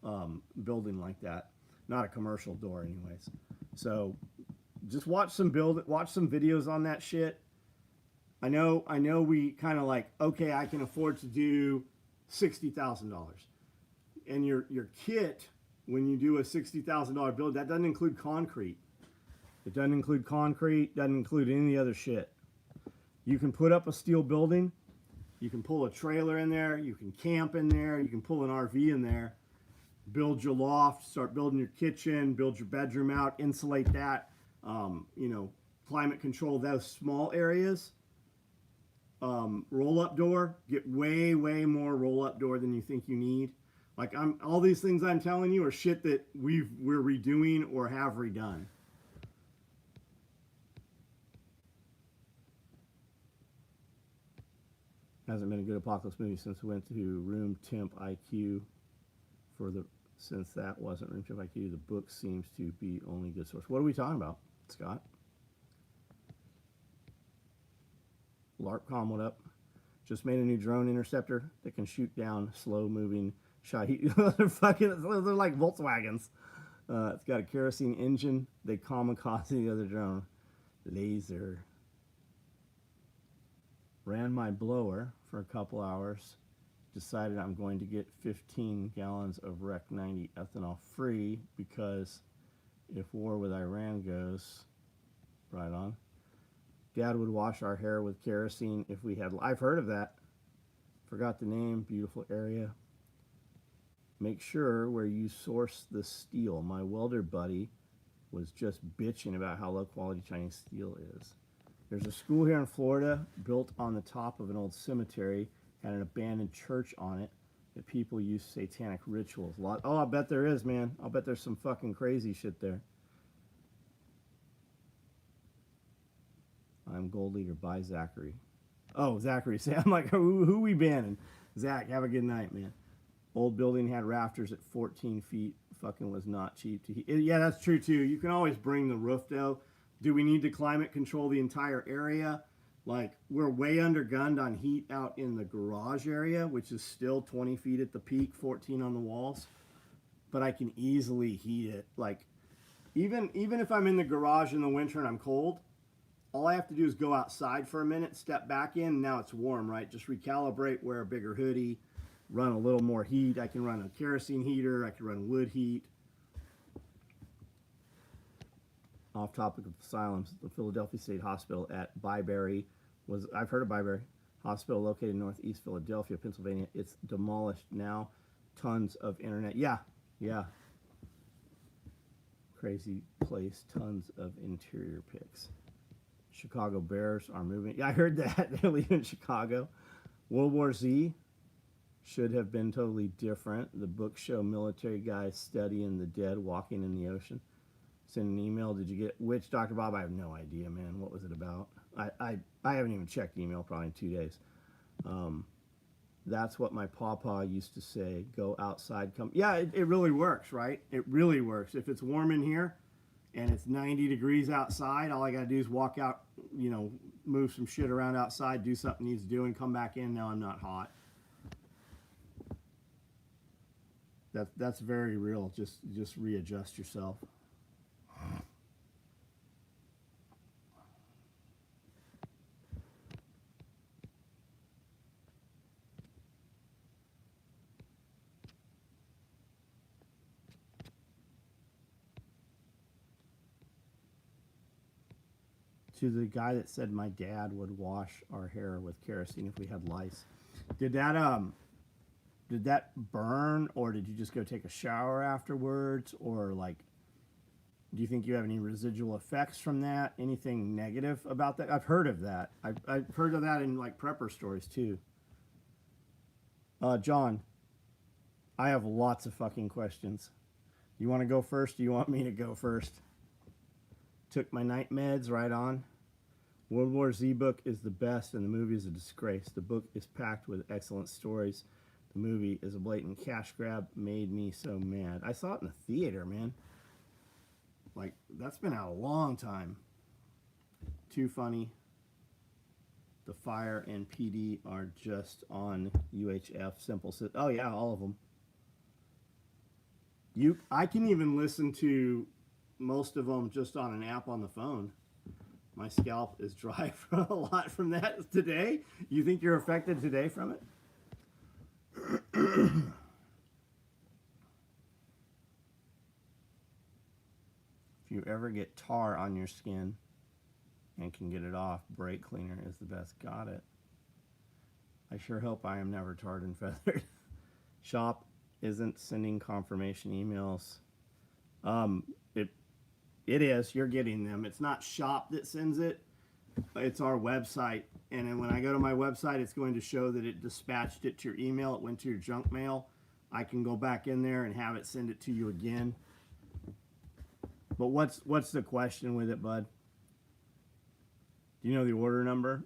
building like that. Not a commercial door anyways. So just watch some videos on that shit. I know we kind of like, okay, I can afford to do $60,000. And your kit, when you do a $60,000 build, that doesn't include concrete. It doesn't include concrete, doesn't include any other shit. You can put up a steel building, you can pull a trailer in there, you can camp in there, you can pull an RV in there, build your loft, start building your kitchen, build your bedroom out, insulate that, climate control those small areas. Roll-up door, get way more roll-up door than you think you need. Like, all these things I'm telling you are shit that we're redoing or have redone. Hasn't been a good apocalypse movie since we went to Room Temp IQ. since that wasn't room if I could, the book seems to be only good source. What are we talking about, Scott? LARPCom, what up? Just made a new drone interceptor that can shoot down slow-moving Shaheed. They're like Volkswagens. It's got a kerosene engine. They kamikaze the other drone. Laser. Ran my blower for a couple hours. Decided I'm going to get 15 gallons of Rec 90 ethanol free because if war with Iran goes, right on. Dad would wash our hair with kerosene if we had. I've heard of that. Forgot the name. Beautiful area. Make sure where you source the steel. My welder buddy was just bitching about how low quality Chinese steel is. There's a school here in Florida built on the top of an old cemetery, had an abandoned church on it that people use satanic rituals. Oh, I bet there is, man. I'll bet there's some fucking crazy shit there. I'm Gold Leader by Zachary. Oh, Zachary. I'm like, who we banning? Zach, have a good night, man. Old building had rafters at 14 feet. Fucking was not cheap to heat. Yeah, that's true too. You can always bring the roof though. Do we need to climate control the entire area? Like, we're way undergunned on heat out in the garage area, which is still 20 feet at the peak, 14 on the walls. But I can easily heat it. Like, even if I'm in the garage in the winter and I'm cold, all I have to do is go outside for a minute, step back in, now it's warm, right? Just recalibrate, wear a bigger hoodie, run a little more heat. I can run a kerosene heater, I can run wood heat. Off topic of asylums, the Philadelphia State Hospital at Byberry I've heard of Byberry Hospital, located in northeast Philadelphia, Pennsylvania. It's demolished now. Tons of internet. Yeah. Crazy place. Tons of interior pics. Chicago Bears are moving. Yeah, I heard that. They're leaving Chicago. World War Z should have been totally different. The books show military guys studying the dead, walking in the ocean. Send an email. Did you get which, Dr. Bob? I have no idea, man. What was it about? I haven't even checked email probably in 2 days. That's what my pawpaw used to say. Go outside. Come. Yeah, it really works, right? It really works. If it's warm in here and it's 90 degrees outside, all I got to do is walk out, move some shit around outside, do something needs doing, come back in. Now I'm not hot. That's very real. Just readjust yourself. To the guy that said my dad would wash our hair with kerosene if we had lice. Did that burn, or did you just go take a shower afterwards, or like, do you think you have any residual effects from that? Anything negative about that? I've heard of that. I've heard of that in like prepper stories too. John, I have lots of fucking questions. You want to go first? Do you want me to go first? Took my night meds, right on. World War Z book is the best, and the movie is a disgrace. The book is packed with excellent stories. The movie is a blatant cash grab. Made me so mad. I saw it in the theater, man. Like, that's been out a long time. Too funny. The Fire and PD are just on UHF. Simple. Oh, yeah, all of them. I can even listen to most of them just on an app on the phone. My scalp is dry from a lot from that today. You think you're affected today from it? If you ever get tar on your skin and can get it off, brake cleaner is the best. Got it. I sure hope I am never tarred and feathered. Shop isn't sending confirmation emails. It is. You're getting them. It's not Shop that sends it. It's our website. And then when I go to my website, it's going to show that it dispatched it to your email. It went to your junk mail. I can go back in there and have it send it to you again. But what's the question with it, bud? Do you know the order number?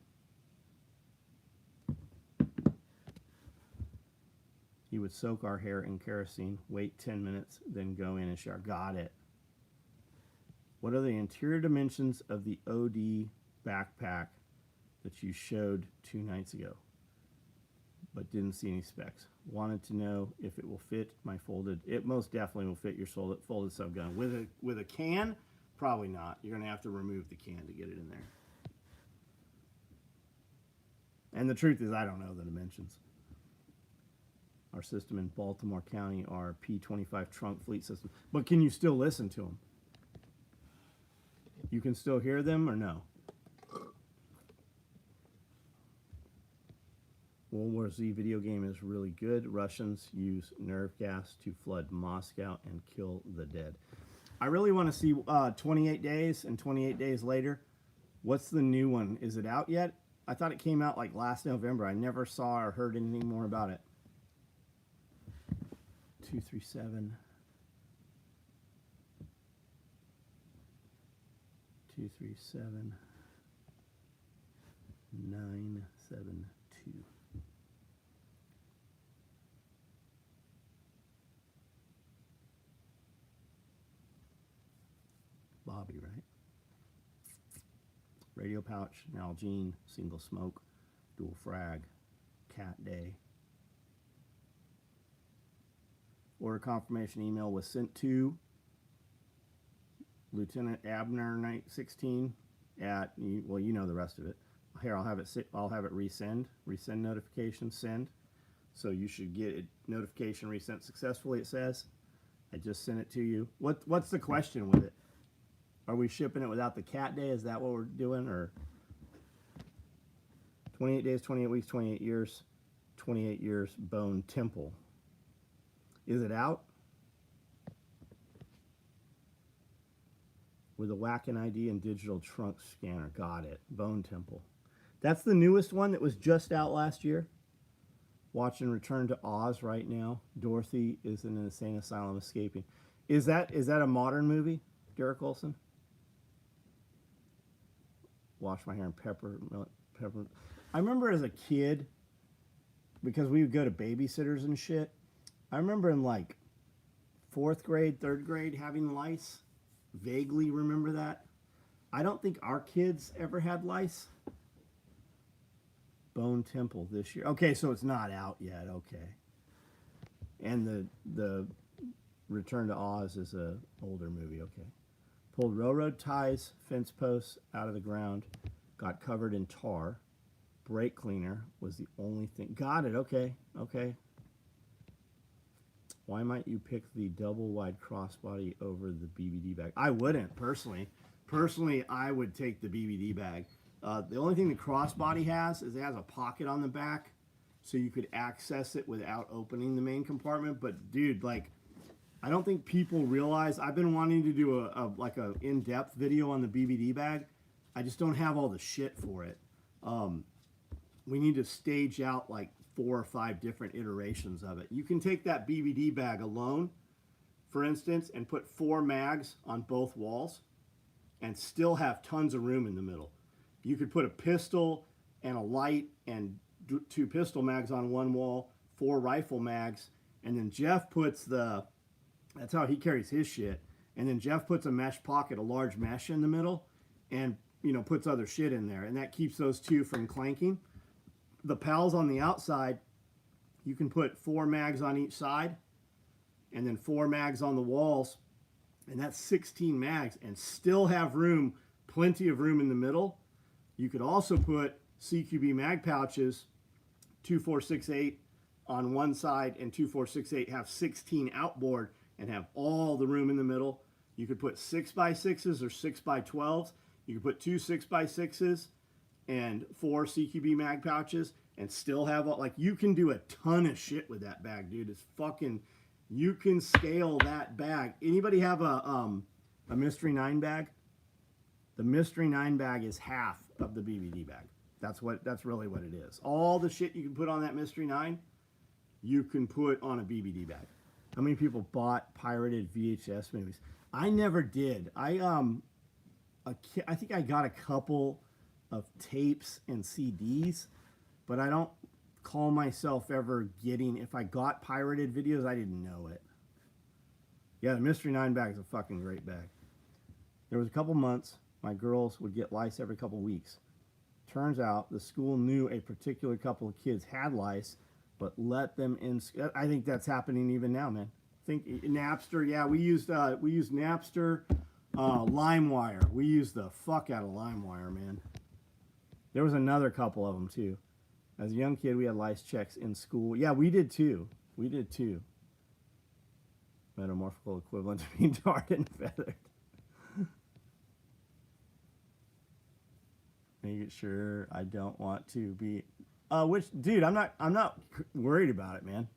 He would soak our hair in kerosene, wait 10 minutes, then go in and shower. Got it. What are the interior dimensions of the OD backpack that you showed 2 nights ago, but didn't see any specs? Wanted to know if it will fit my folded. It most definitely will fit your folded sub gun. With a can, probably not. You're gonna have to remove the can to get it in there. And the truth is, I don't know the dimensions. Our system in Baltimore County, our P25 trunk fleet system. But can you still listen to them? You can still hear them or no? World War Z video game is really good. Russians use nerve gas to flood Moscow and kill the dead. I really want to see 28 Days and 28 Days Later. What's the new one? Is it out yet? I thought it came out like last November. I never saw or heard anything more about it. 237. 237 972. Bobby, right? Radio pouch, Nalgene, single smoke, dual frag, cat day. Order confirmation email was sent to Lieutenant Abner 16 at, well, you know the rest of it. Here, I'll have it resend notification, send. So you should get a notification resent successfully, it says. I just sent it to you. What's the question with it? Are we shipping it without the cat day? Is that what we're doing? Or 28 days, 28 weeks, 28 years, 28 years, Bone Temple. Is it out? With a Wackin' ID and digital trunk scanner. Got it. Bone Temple. That's the newest one that was just out last year. Watching Return to Oz right now. Dorothy is in an insane asylum escaping. Is that a modern movie, Derek Olson? Wash my hair in pepper. I remember as a kid, because we would go to babysitters and shit, I remember in like 4th grade, 3rd grade having lice. Vaguely remember that. I don't think our kids ever had lice. Bone Temple this year. Okay, so it's not out yet. Okay. And the Return to Oz is a older movie. Okay. Pulled railroad ties, fence posts out of the ground. Got covered in tar. Brake cleaner was the only thing. Got it. Okay. Okay. Why might you pick the double wide crossbody over the BBD bag? I wouldn't, personally. Personally, I would take the BBD bag. The only thing the crossbody has is it has a pocket on the back, so you could access it without opening the main compartment. But dude, like, I don't think people realize, I've been wanting to do a in-depth video on the BBD bag. I just don't have all the shit for it. We need to stage out like 4 or 5 different iterations of it. You can take that BBD bag alone, for instance, and put 4 mags on both walls and still have tons of room in the middle. You could put a pistol and a light and 2 pistol mags on one wall, 4 rifle mags, and then Jeff puts that's how he carries his shit, and then Jeff puts a mesh pocket, a large mesh in the middle, and puts other shit in there, and that keeps those 2 from clanking. The pals on the outside, you can put 4 mags on each side and then 4 mags on the walls, and that's 16 mags, and still have room, plenty of room in the middle. You could also put CQB mag pouches, 2468 on one side and 2468 have 16 outboard and have all the room in the middle. You could put 6x6s or 6x12s. You could put 2 6x6s and 4 CQB mag pouches and still have all, like, you can do a ton of shit with that bag, dude. It's fucking, you can scale that bag. Anybody have a Mystery 9 bag? The Mystery 9 bag is half of the BBD bag. That's really what it is. All the shit you can put on that Mystery 9, you can put on a BBD bag. How many people bought pirated VHS movies? I never did. I think I got a couple of tapes and CDs, but I don't recall myself ever getting, if I got pirated videos, I didn't know it. Yeah, the Mystery 9 bag is a fucking great bag. There was a couple months, my girls would get lice every couple weeks. Turns out the school knew a particular couple of kids had lice, but let them in. I think that's happening even now, man. I think Napster, yeah, we used Napster, LimeWire. We used the fuck out of LimeWire, man. There was another couple of them, too. As a young kid, we had lice checks in school. Yeah, we did, too. We did, too. Metamorphical equivalent to being tarred and feathered. Make sure I don't want to be... dude, I'm not worried about it, man.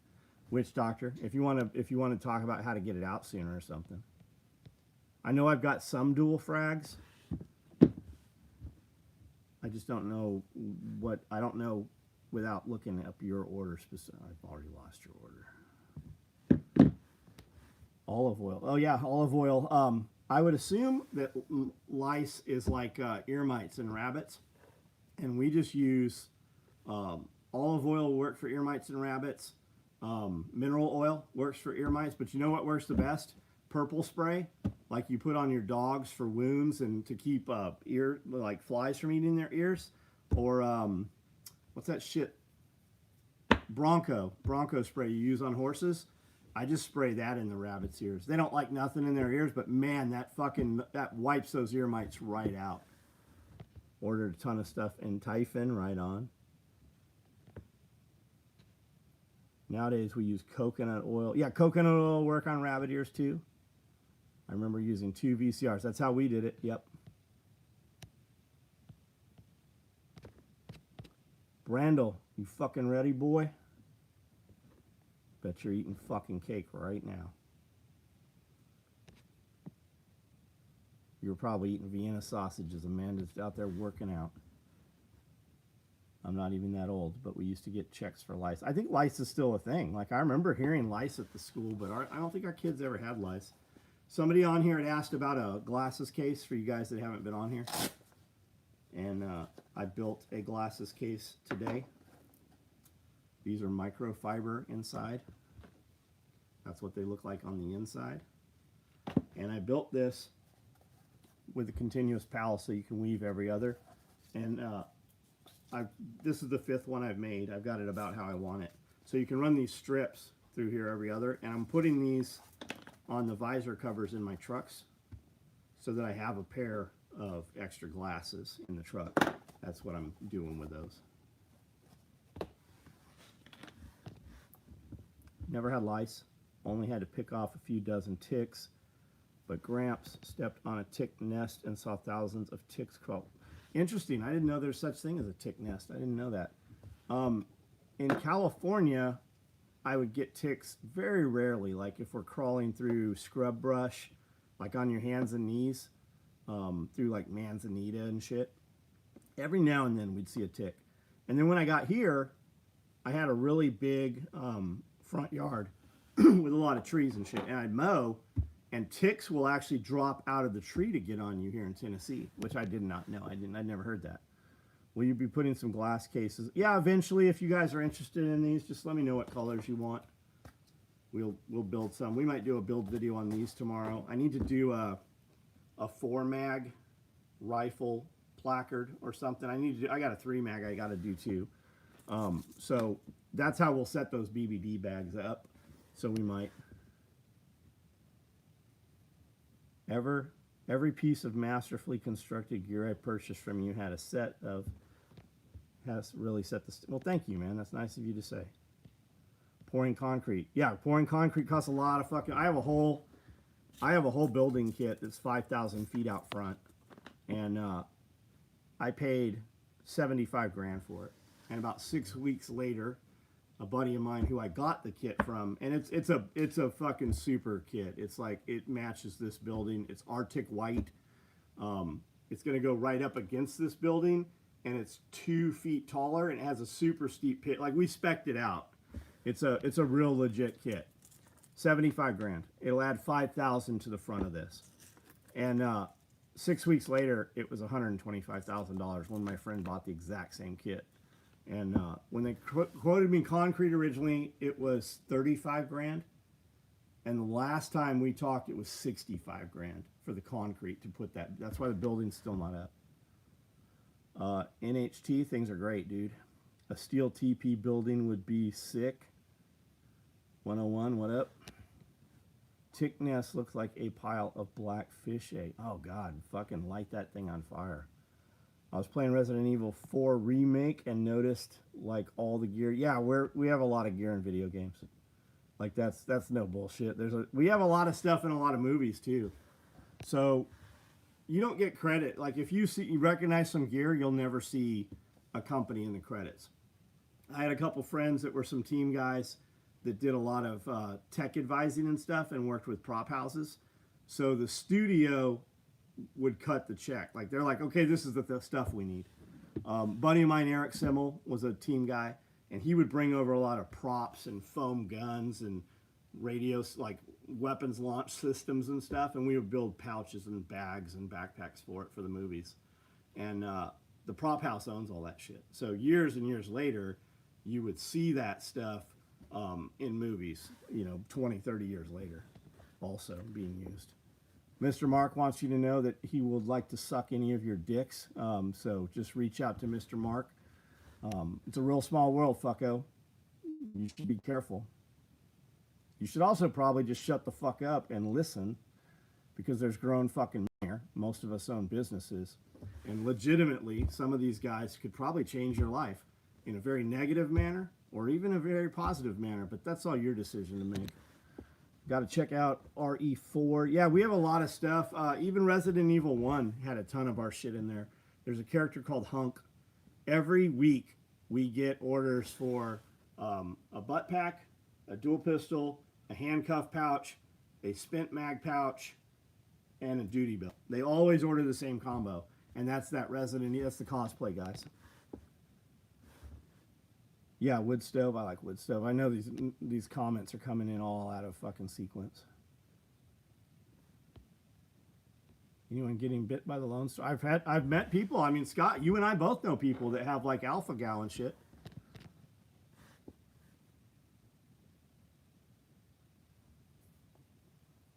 Witch doctor. If you want to talk about how to get it out sooner or something. I know I've got some dual frags. I just don't know what... I don't know without looking up your order specific. I've already lost your order. Olive oil. Oh, yeah, olive oil. I would assume that lice is like ear mites and rabbits. And we just use olive oil will work for ear mites and rabbits. Mineral oil works for ear mites. But you know what works the best? Purple spray. Like you put on your dogs for wounds and to keep like flies from eating their ears. Or what's that shit? Bronco spray you use on horses. I just spray that in the rabbit's ears. They don't like nothing in their ears, but man, that wipes those ear mites right out. Ordered a ton of stuff in Typhon, right on. Nowadays we use coconut oil. Yeah, coconut oil will work on rabbit ears too. I remember using 2 VCRs. That's how we did it. Yep. Brandel, you fucking ready, boy? Bet you're eating fucking cake right now. You're probably eating Vienna sausages. Amanda's out there working out. I'm not even that old, but we used to get checks for lice. I think lice is still a thing. Like, I remember hearing lice at the school, but I don't think our kids ever had lice. Somebody on here had asked about a glasses case for you guys that haven't been on here. And I built a glasses case today. These are microfiber inside. That's what they look like on the inside. And I built this with a continuous pal so you can weave every other. And this is the 5th one I've made. I've got it about how I want it. So you can run these strips through here every other. And I'm putting these on the visor covers in my trucks so that I have a pair of extra glasses in the truck. That's what I'm doing with those. Never had lice. Only had to pick off a few dozen ticks. But Gramps stepped on a tick nest and saw thousands of ticks crawl. Interesting. I didn't know there's such thing as a tick nest. I didn't know that. In California, I would get ticks very rarely. Like if we're crawling through scrub brush, like on your hands and knees, through like manzanita and shit. Every now and then we'd see a tick. And then when I got here, I had a really big front yard with a lot of trees and shit. And I'd mow, and ticks will actually drop out of the tree to get on you here in Tennessee, which I did not know. I'd never heard that. Will you be putting some glass cases? Yeah, eventually, if you guys are interested in these, just let me know what colors you want. We'll build some. We might do a build video on these tomorrow. I need to do a 4-mag rifle placard or something. I got a 3-mag I got to do too. So that's how we'll set those BBD bags up. So we might. Every piece of masterfully constructed gear I purchased from you had a set of, has really set the, well, thank you, man. That's nice of you to say. Pouring concrete. Yeah, pouring concrete costs a lot of fucking, I have a whole building kit that's 5,000 feet out front. And I paid 75 grand for it. And about 6 weeks later, a buddy of mine who I got the kit from, and it's a fucking super kit. It's like, it matches this building. It's Arctic white. It's gonna go right up against this building, and it's 2 feet taller, and it has a super steep pit. Like, we spec'd it out. It's a real legit kit. 75 grand. It'll add 5,000 to the front of this. And 6 weeks later, it was $125,000 when my friend bought the exact same kit. And when they quoted me concrete originally, it was 35 grand. And the last time we talked, it was 65 grand for the concrete to put that. That's why the building's still not up. NHT, things are great, dude. A steel TP building would be sick. 101, what up? Tick nest looks like a pile of black fish egg. Oh, God, fucking light that thing on fire. I was playing Resident Evil 4 Remake and noticed, like, all the gear. Yeah, we have a lot of gear in video games. Like, that's no bullshit. We have a lot of stuff in a lot of movies, too. So, you don't get credit. Like, if you recognize some gear, you'll never see a company in the credits. I had a couple friends that were some team guys that did a lot of tech advising and stuff and worked with prop houses. So the studio would cut the check. Like, they're like, okay, this is the stuff we need. Buddy of mine, Eric Simmel, was a team guy, and he would bring over a lot of props and foam guns and radios, like weapons launch systems and stuff, and we would build pouches and bags and backpacks for it for the movies. And the prop house owns all that shit. So years and years later, you would see that stuff in movies, 20, 30 years later, also being used. Mr. Mark wants you to know that he would like to suck any of your dicks. So just reach out to Mr. Mark. It's a real small world, fucko. You should be careful. You should also probably just shut the fuck up and listen, because there's grown fucking here. Most of us own businesses. And legitimately, some of these guys could probably change your life in a very negative manner or even a very positive manner, but that's all your decision to make. Got to check out RE4. Yeah, we have a lot of stuff. Even Resident Evil 1 had a ton of our shit in there. There's a character called Hunk. Every week, we get orders for a butt pack, a dual pistol, a handcuff pouch, a spent mag pouch, and a duty belt. They always order the same combo, and that's that Resident Evil. That's the cosplay, guys. Yeah, wood stove. I like wood stove. I know these comments are coming in all out of fucking sequence. Anyone getting bit by the Lone Star? I've met people. I mean, Scott, you and I both know people that have like alpha gal and shit.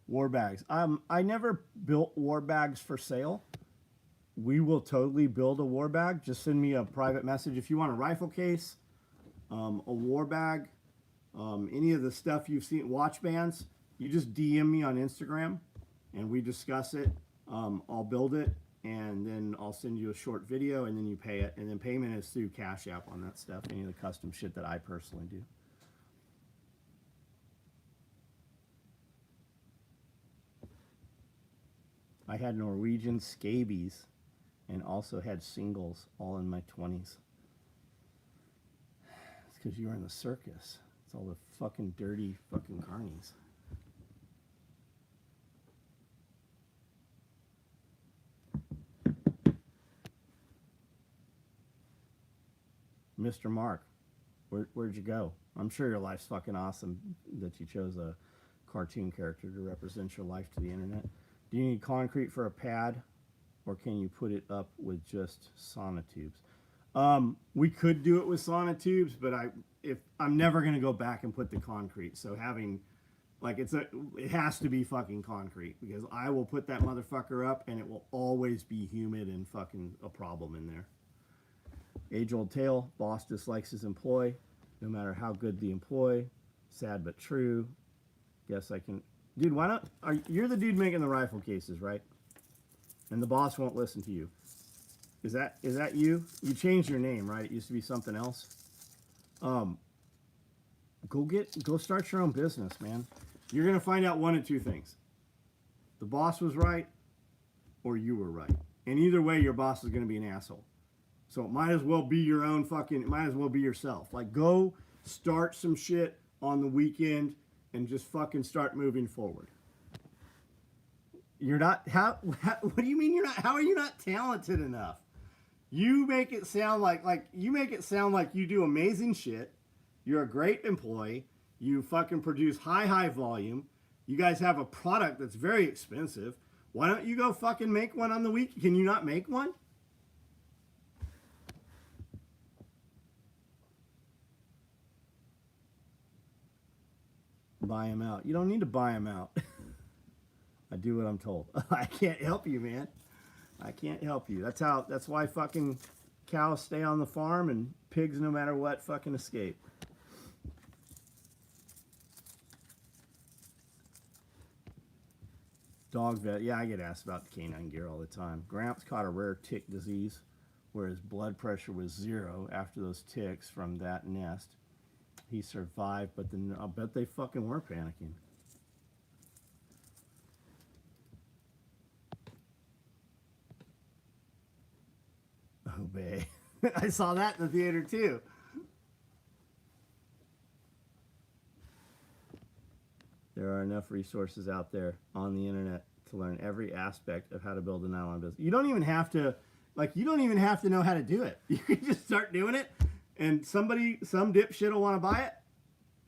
War bags. I never built war bags for sale. We will totally build a war bag. Just send me a private message if you want a rifle case. A war bag, any of the stuff you've seen, watch bands, you just DM me on Instagram and we discuss it. I'll build it and then I'll send you a short video and then you pay it. And then payment is through Cash App on that stuff, any of the custom shit that I personally do. I had Norwegian scabies and also had singles all in my 20s. Because you were in the circus. It's all the fucking dirty fucking carnies. Mr. Mark, where'd you go? I'm sure your life's fucking awesome that you chose a cartoon character to represent your life to the internet. Do you need concrete for a pad, or can you put it up with just sonotubes? We could do it with sonotubes, but I'm never gonna go back and put the concrete. So having, like, it has to be fucking concrete, because I will put that motherfucker up and it will always be humid and fucking a problem in there. Age old tale, boss dislikes his employee, no matter how good the employee. Sad but true. Guess I can, dude. Why not? You're the dude making the rifle cases, right? And the boss won't listen to you. Is that you? You changed your name, right? It used to be something else. Go start your own business, man. You're gonna find out one of two things: the boss was right, or you were right. And either way, your boss is gonna be an asshole. So it might as well be your own fucking. It might as well be yourself. Like, go start some shit on the weekend and just fucking start moving forward. You're not. What do you mean you're not? How are you not talented enough? You make it sound like you do amazing shit. You're a great employee. You fucking produce high volume. You guys have a product that's very expensive. Why don't you go fucking make one on the week? Can you not make one? Buy them out. You don't need to buy them out. I do what I'm told. I can't help you, man. I can't help you. That's why fucking cows stay on the farm and pigs, no matter what, fucking escape. Dog vet. Yeah, I get asked about the canine gear all the time. Gramps caught a rare tick disease where his blood pressure was 0 after those ticks from that nest. He survived, but then I'll bet they fucking were panicking. Obey. I saw that in the theater too. There are enough resources out there on the internet to learn every aspect of how to build a nylon business. You don't even have to, know how to do it. You can just start doing it, and some dipshit will want to buy it,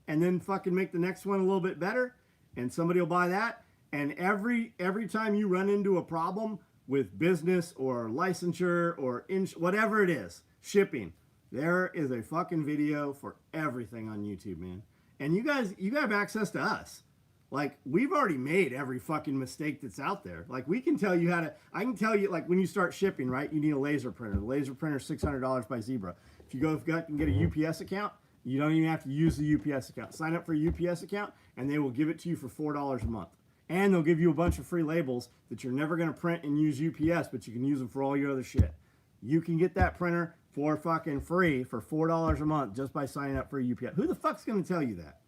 and then fucking make the next one a little bit better, and somebody will buy that. And every time you run into a problem with business or licensure or whatever it is, shipping, there is a fucking video for everything on YouTube, man. And you have access to us. Like, we've already made every fucking mistake that's out there. Like, we can tell you I can tell you, like, when you start shipping, right, you need a laser printer. The laser printer is $600 by Zebra. If you go and get a UPS account, you don't even have to use the UPS account. Sign up for a UPS account, and they will give it to you for $4 a month. And they'll give you a bunch of free labels that you're never going to print and use UPS, but you can use them for all your other shit. You can get that printer for fucking free for $4 a month just by signing up for a UPS. Who the fuck's going to tell you that?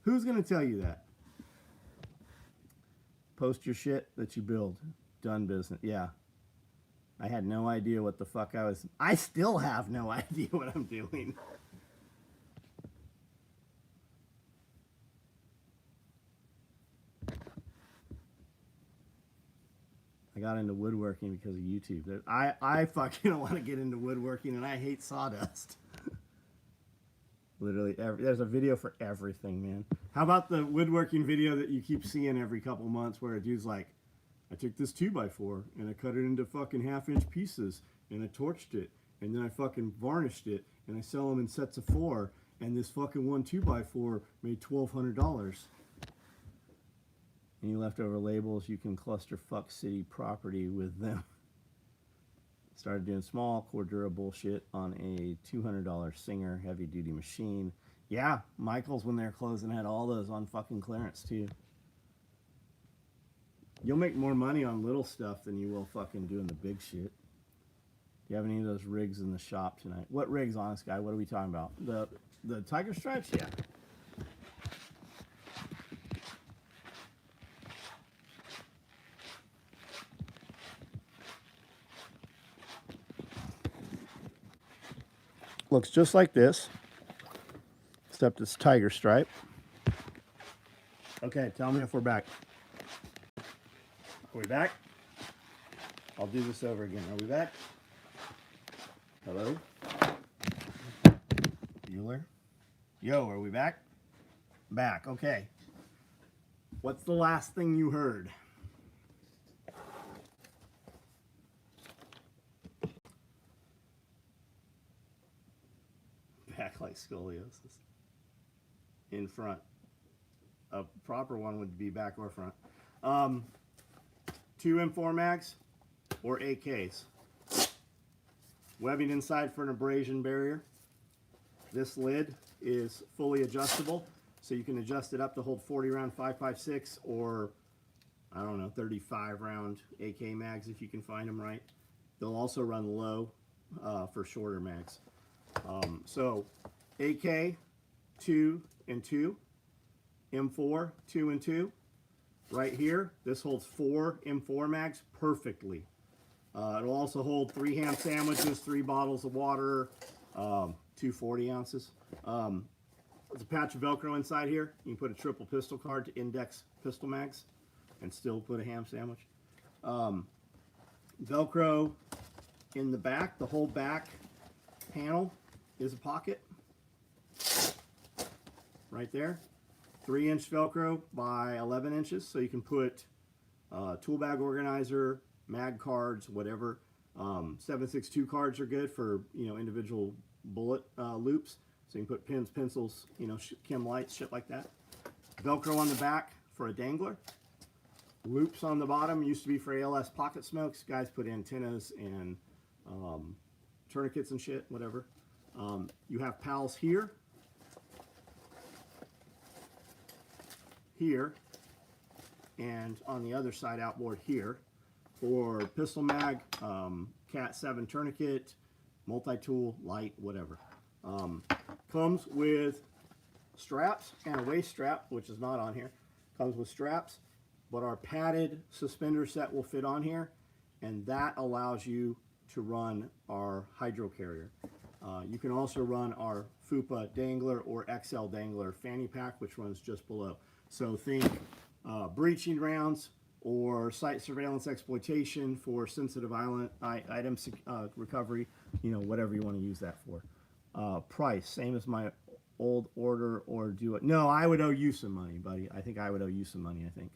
Who's going to tell you that? Post your shit that you build. Done business. Yeah. I had no idea what the fuck I still have no idea what I'm doing. I got into woodworking because of YouTube. I fucking want to get into woodworking, and I hate sawdust. Literally, there's a video for everything, man. How about the woodworking video that you keep seeing every couple months where a dude's like, I took this 2x4 and I cut it into fucking 1/2-inch pieces and I torched it and then I fucking varnished it and I sell them in sets of 4 and this fucking one 2x4 made $1,200. Any leftover labels, you can cluster fuck city property with them. Started doing small Cordura bullshit on a $200 Singer heavy duty machine. Yeah, Michael's, when they're closing, had all those on fucking clearance too. You'll make more money on little stuff than you will fucking doing the big shit. Do you have any of those rigs in the shop tonight? What rigs, honest guy? What are we talking about? The Tiger Stripes? Yeah. Looks just like this, except it's Tiger Stripe. Okay, tell me if we're back. Are we back? I'll do this over again. Are we back? Hello? Bueller? Yo, are we back? Back, okay. What's the last thing you heard? Back like scoliosis. In front. A proper one would be back or front. 2 M4 mags or AKs. Webbing inside for an abrasion barrier. This lid is fully adjustable, so you can adjust it up to hold 40 round 5.56 or, I don't know, 35 round AK mags if you can find them right. They'll also run low for shorter mags. So AK 2 and 2, M4 2 and 2. Right here, this holds 4 M4 mags perfectly. It'll also hold 3 ham sandwiches, 3 bottles of water, 2 40 ounces. There's a patch of Velcro inside here. You can put a triple pistol card to index pistol mags and still put a ham sandwich. Velcro in the back, the whole back panel is a pocket right there. 3-inch Velcro by 11 inches, so you can put tool bag organizer, mag cards, whatever. 7.62 cards are good for, individual bullet loops. So you can put pens, pencils, chem lights, shit like that. Velcro on the back for a dangler. Loops on the bottom. Used to be for ALS pocket smokes. Guys put antennas and tourniquets and shit, whatever. You have pals here, here, and on the other side outboard here for pistol mag, Cat 7 tourniquet, multi-tool, light, whatever. Comes with straps and a waist strap, which is not on here. Comes with straps, but our padded suspender set will fit on here, and that allows you to run our hydro carrier. You can also run our FUPA dangler or XL dangler fanny pack, which runs just below. So think breaching rounds or site surveillance exploitation for sensitive item recovery, you know, whatever you want to use that for. Price, same as my old order, or do it. No, I would owe you some money, buddy. I think I would owe you some money, I think.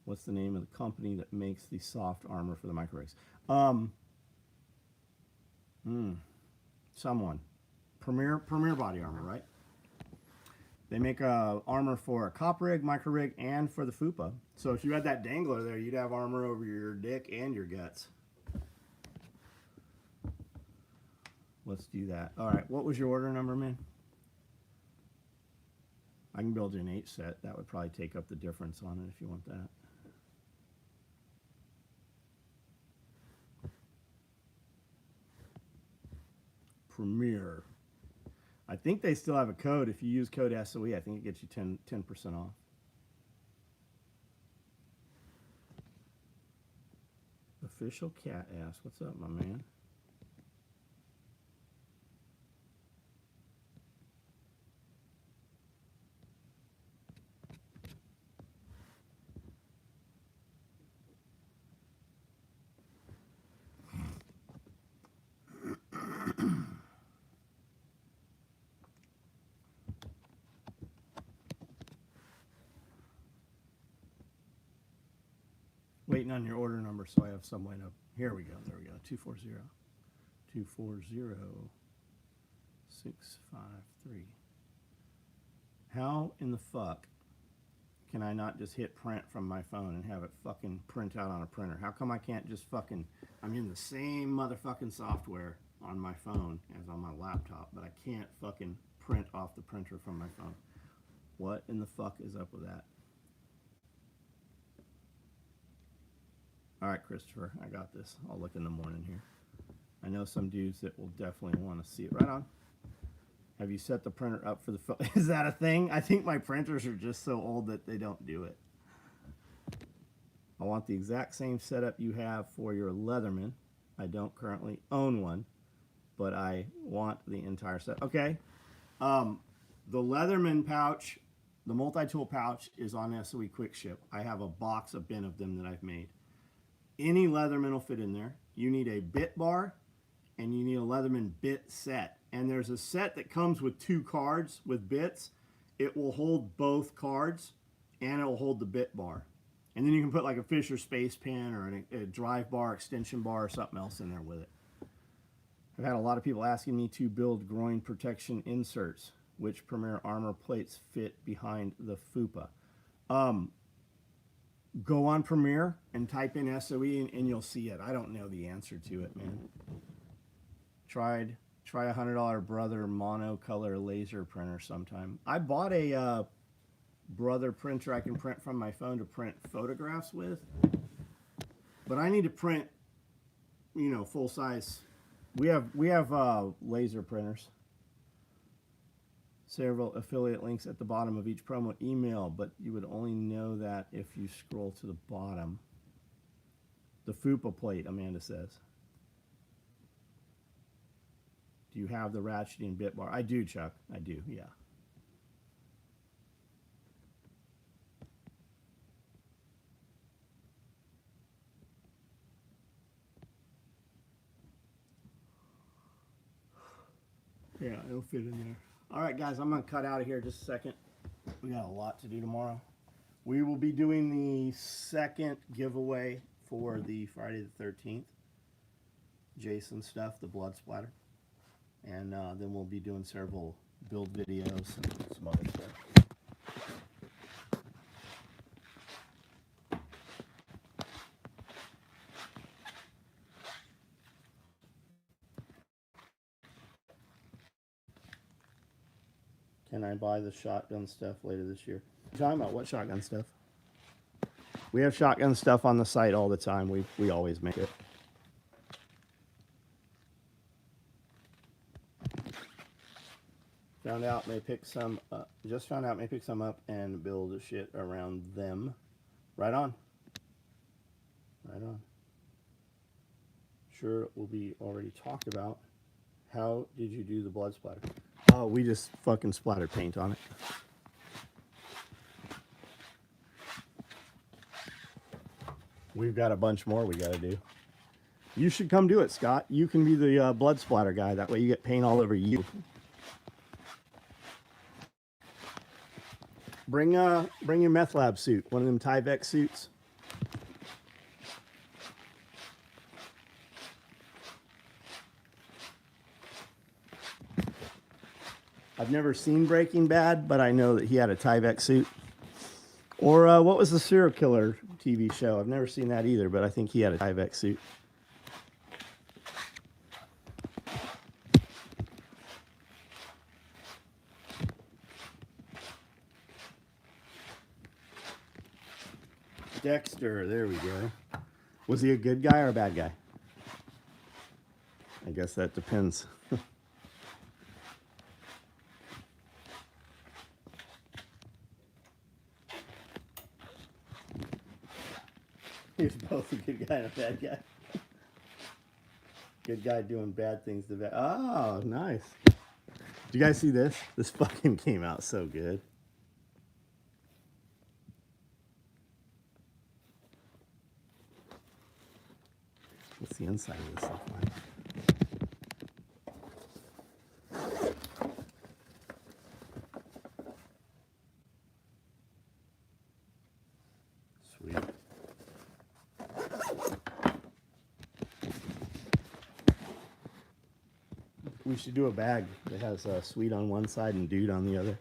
What's the name of the company that makes the soft armor for the micro rigs? Someone. Premier Body Armor, right? They make armor for a cop rig, micro rig, and for the FUPA. So if you had that dangler there, you'd have armor over your dick and your guts. Let's do that. All right, what was your order number, man? I can build you an 8 set. That would probably take up the difference on it if you want that. Premier. I think they still have a code. If you use code SOE, I think it gets you 10% off. Official cat ass. What's up, my man? Waiting on your order number so I have some way to... Here we go. There we go. 240. 240. 653. How in the fuck can I not just hit print from my phone and have it fucking print out on a printer? How come I can't just fucking... I'm in the same motherfucking software on my phone as on my laptop, but I can't fucking print off the printer from my phone. What in the fuck is up with that? All right, Christopher, I got this. I'll look in the morning here. I know some dudes that will definitely want to see it. Right on. Have you set the printer up for the phone? Is that a thing? I think my printers are just so old that they don't do it. I want the exact same setup you have for your Leatherman. I don't currently own one, but I want the entire set. Okay. The Leatherman pouch, the multi-tool pouch, is on SOE Quick Ship. I have a box, a bin of them that I've made. Any Leatherman will fit in there. You need a bit bar, and you need a Leatherman bit set. And there's a set that comes with 2 cards with bits. It will hold both cards, and it will hold the bit bar. And then you can put like a Fisher Space Pen or a drive bar, extension bar, or something else in there with it. I've had a lot of people asking me to build groin protection inserts. Which Premier armor plates fit behind the FUPA? Go on Premiere and type in SOE and you'll see it. I don't know the answer to it, man. Try a $100 Brother monocolor laser printer sometime. I bought a Brother printer I can print from my phone to print photographs with, but I need to print, you know, full size. We have laser printers. Several affiliate links at the bottom of each promo email, but you would only know that if you scroll to the bottom. The FUPA plate, Amanda says. Do you have the ratcheting bit bar? I do, Chuck. I do, yeah. Yeah, it'll fit in there. All right, guys, I'm going to cut out of here just a second. We got a lot to do tomorrow. We will be doing the second giveaway for the Friday the 13th. Jason stuff, the blood splatter. And then we'll be doing several build videos and some other stuff. Can I buy the shotgun stuff later this year? What are you talking about? What shotgun stuff? We have shotgun stuff on the site all the time. We always make it. Found out may pick some up. Just found out may pick some up and build shit around them. Right on. Right on. Sure, it will be already talked about. How did you do the blood splatter? Oh, we just fucking splattered paint on it. We've got a bunch more we got to do. You should come do it, Scott. You can be the blood splatter guy. That way you get paint all over you. Bring your meth lab suit, one of them Tyvek suits. I've never seen Breaking Bad, but I know that he had a Tyvek suit. Or what was the serial killer TV show? I've never seen that either, but I think he had a Tyvek suit. Dexter, there we go. Was he a good guy or a bad guy? I guess that depends. He was both a good guy and a bad guy. Good guy doing bad things to bad. Oh, nice. Did you guys see this? This fucking came out so good. What's the inside of this stuff like? Sweet. We should do a bag that has sweet on one side and dude on the other.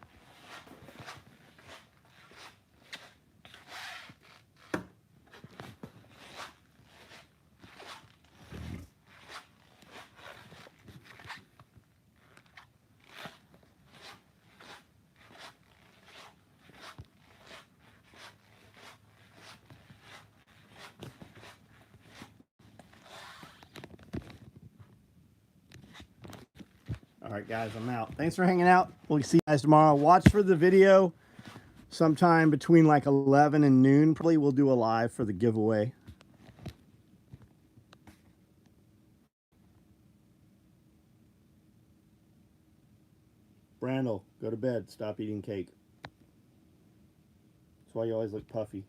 All right, guys, I'm out. Thanks for hanging out. We'll see you guys tomorrow. Watch for the video sometime between like 11 and noon. Probably we'll do a live for the giveaway. Brandel, go to bed. Stop eating cake. That's why you always look puffy.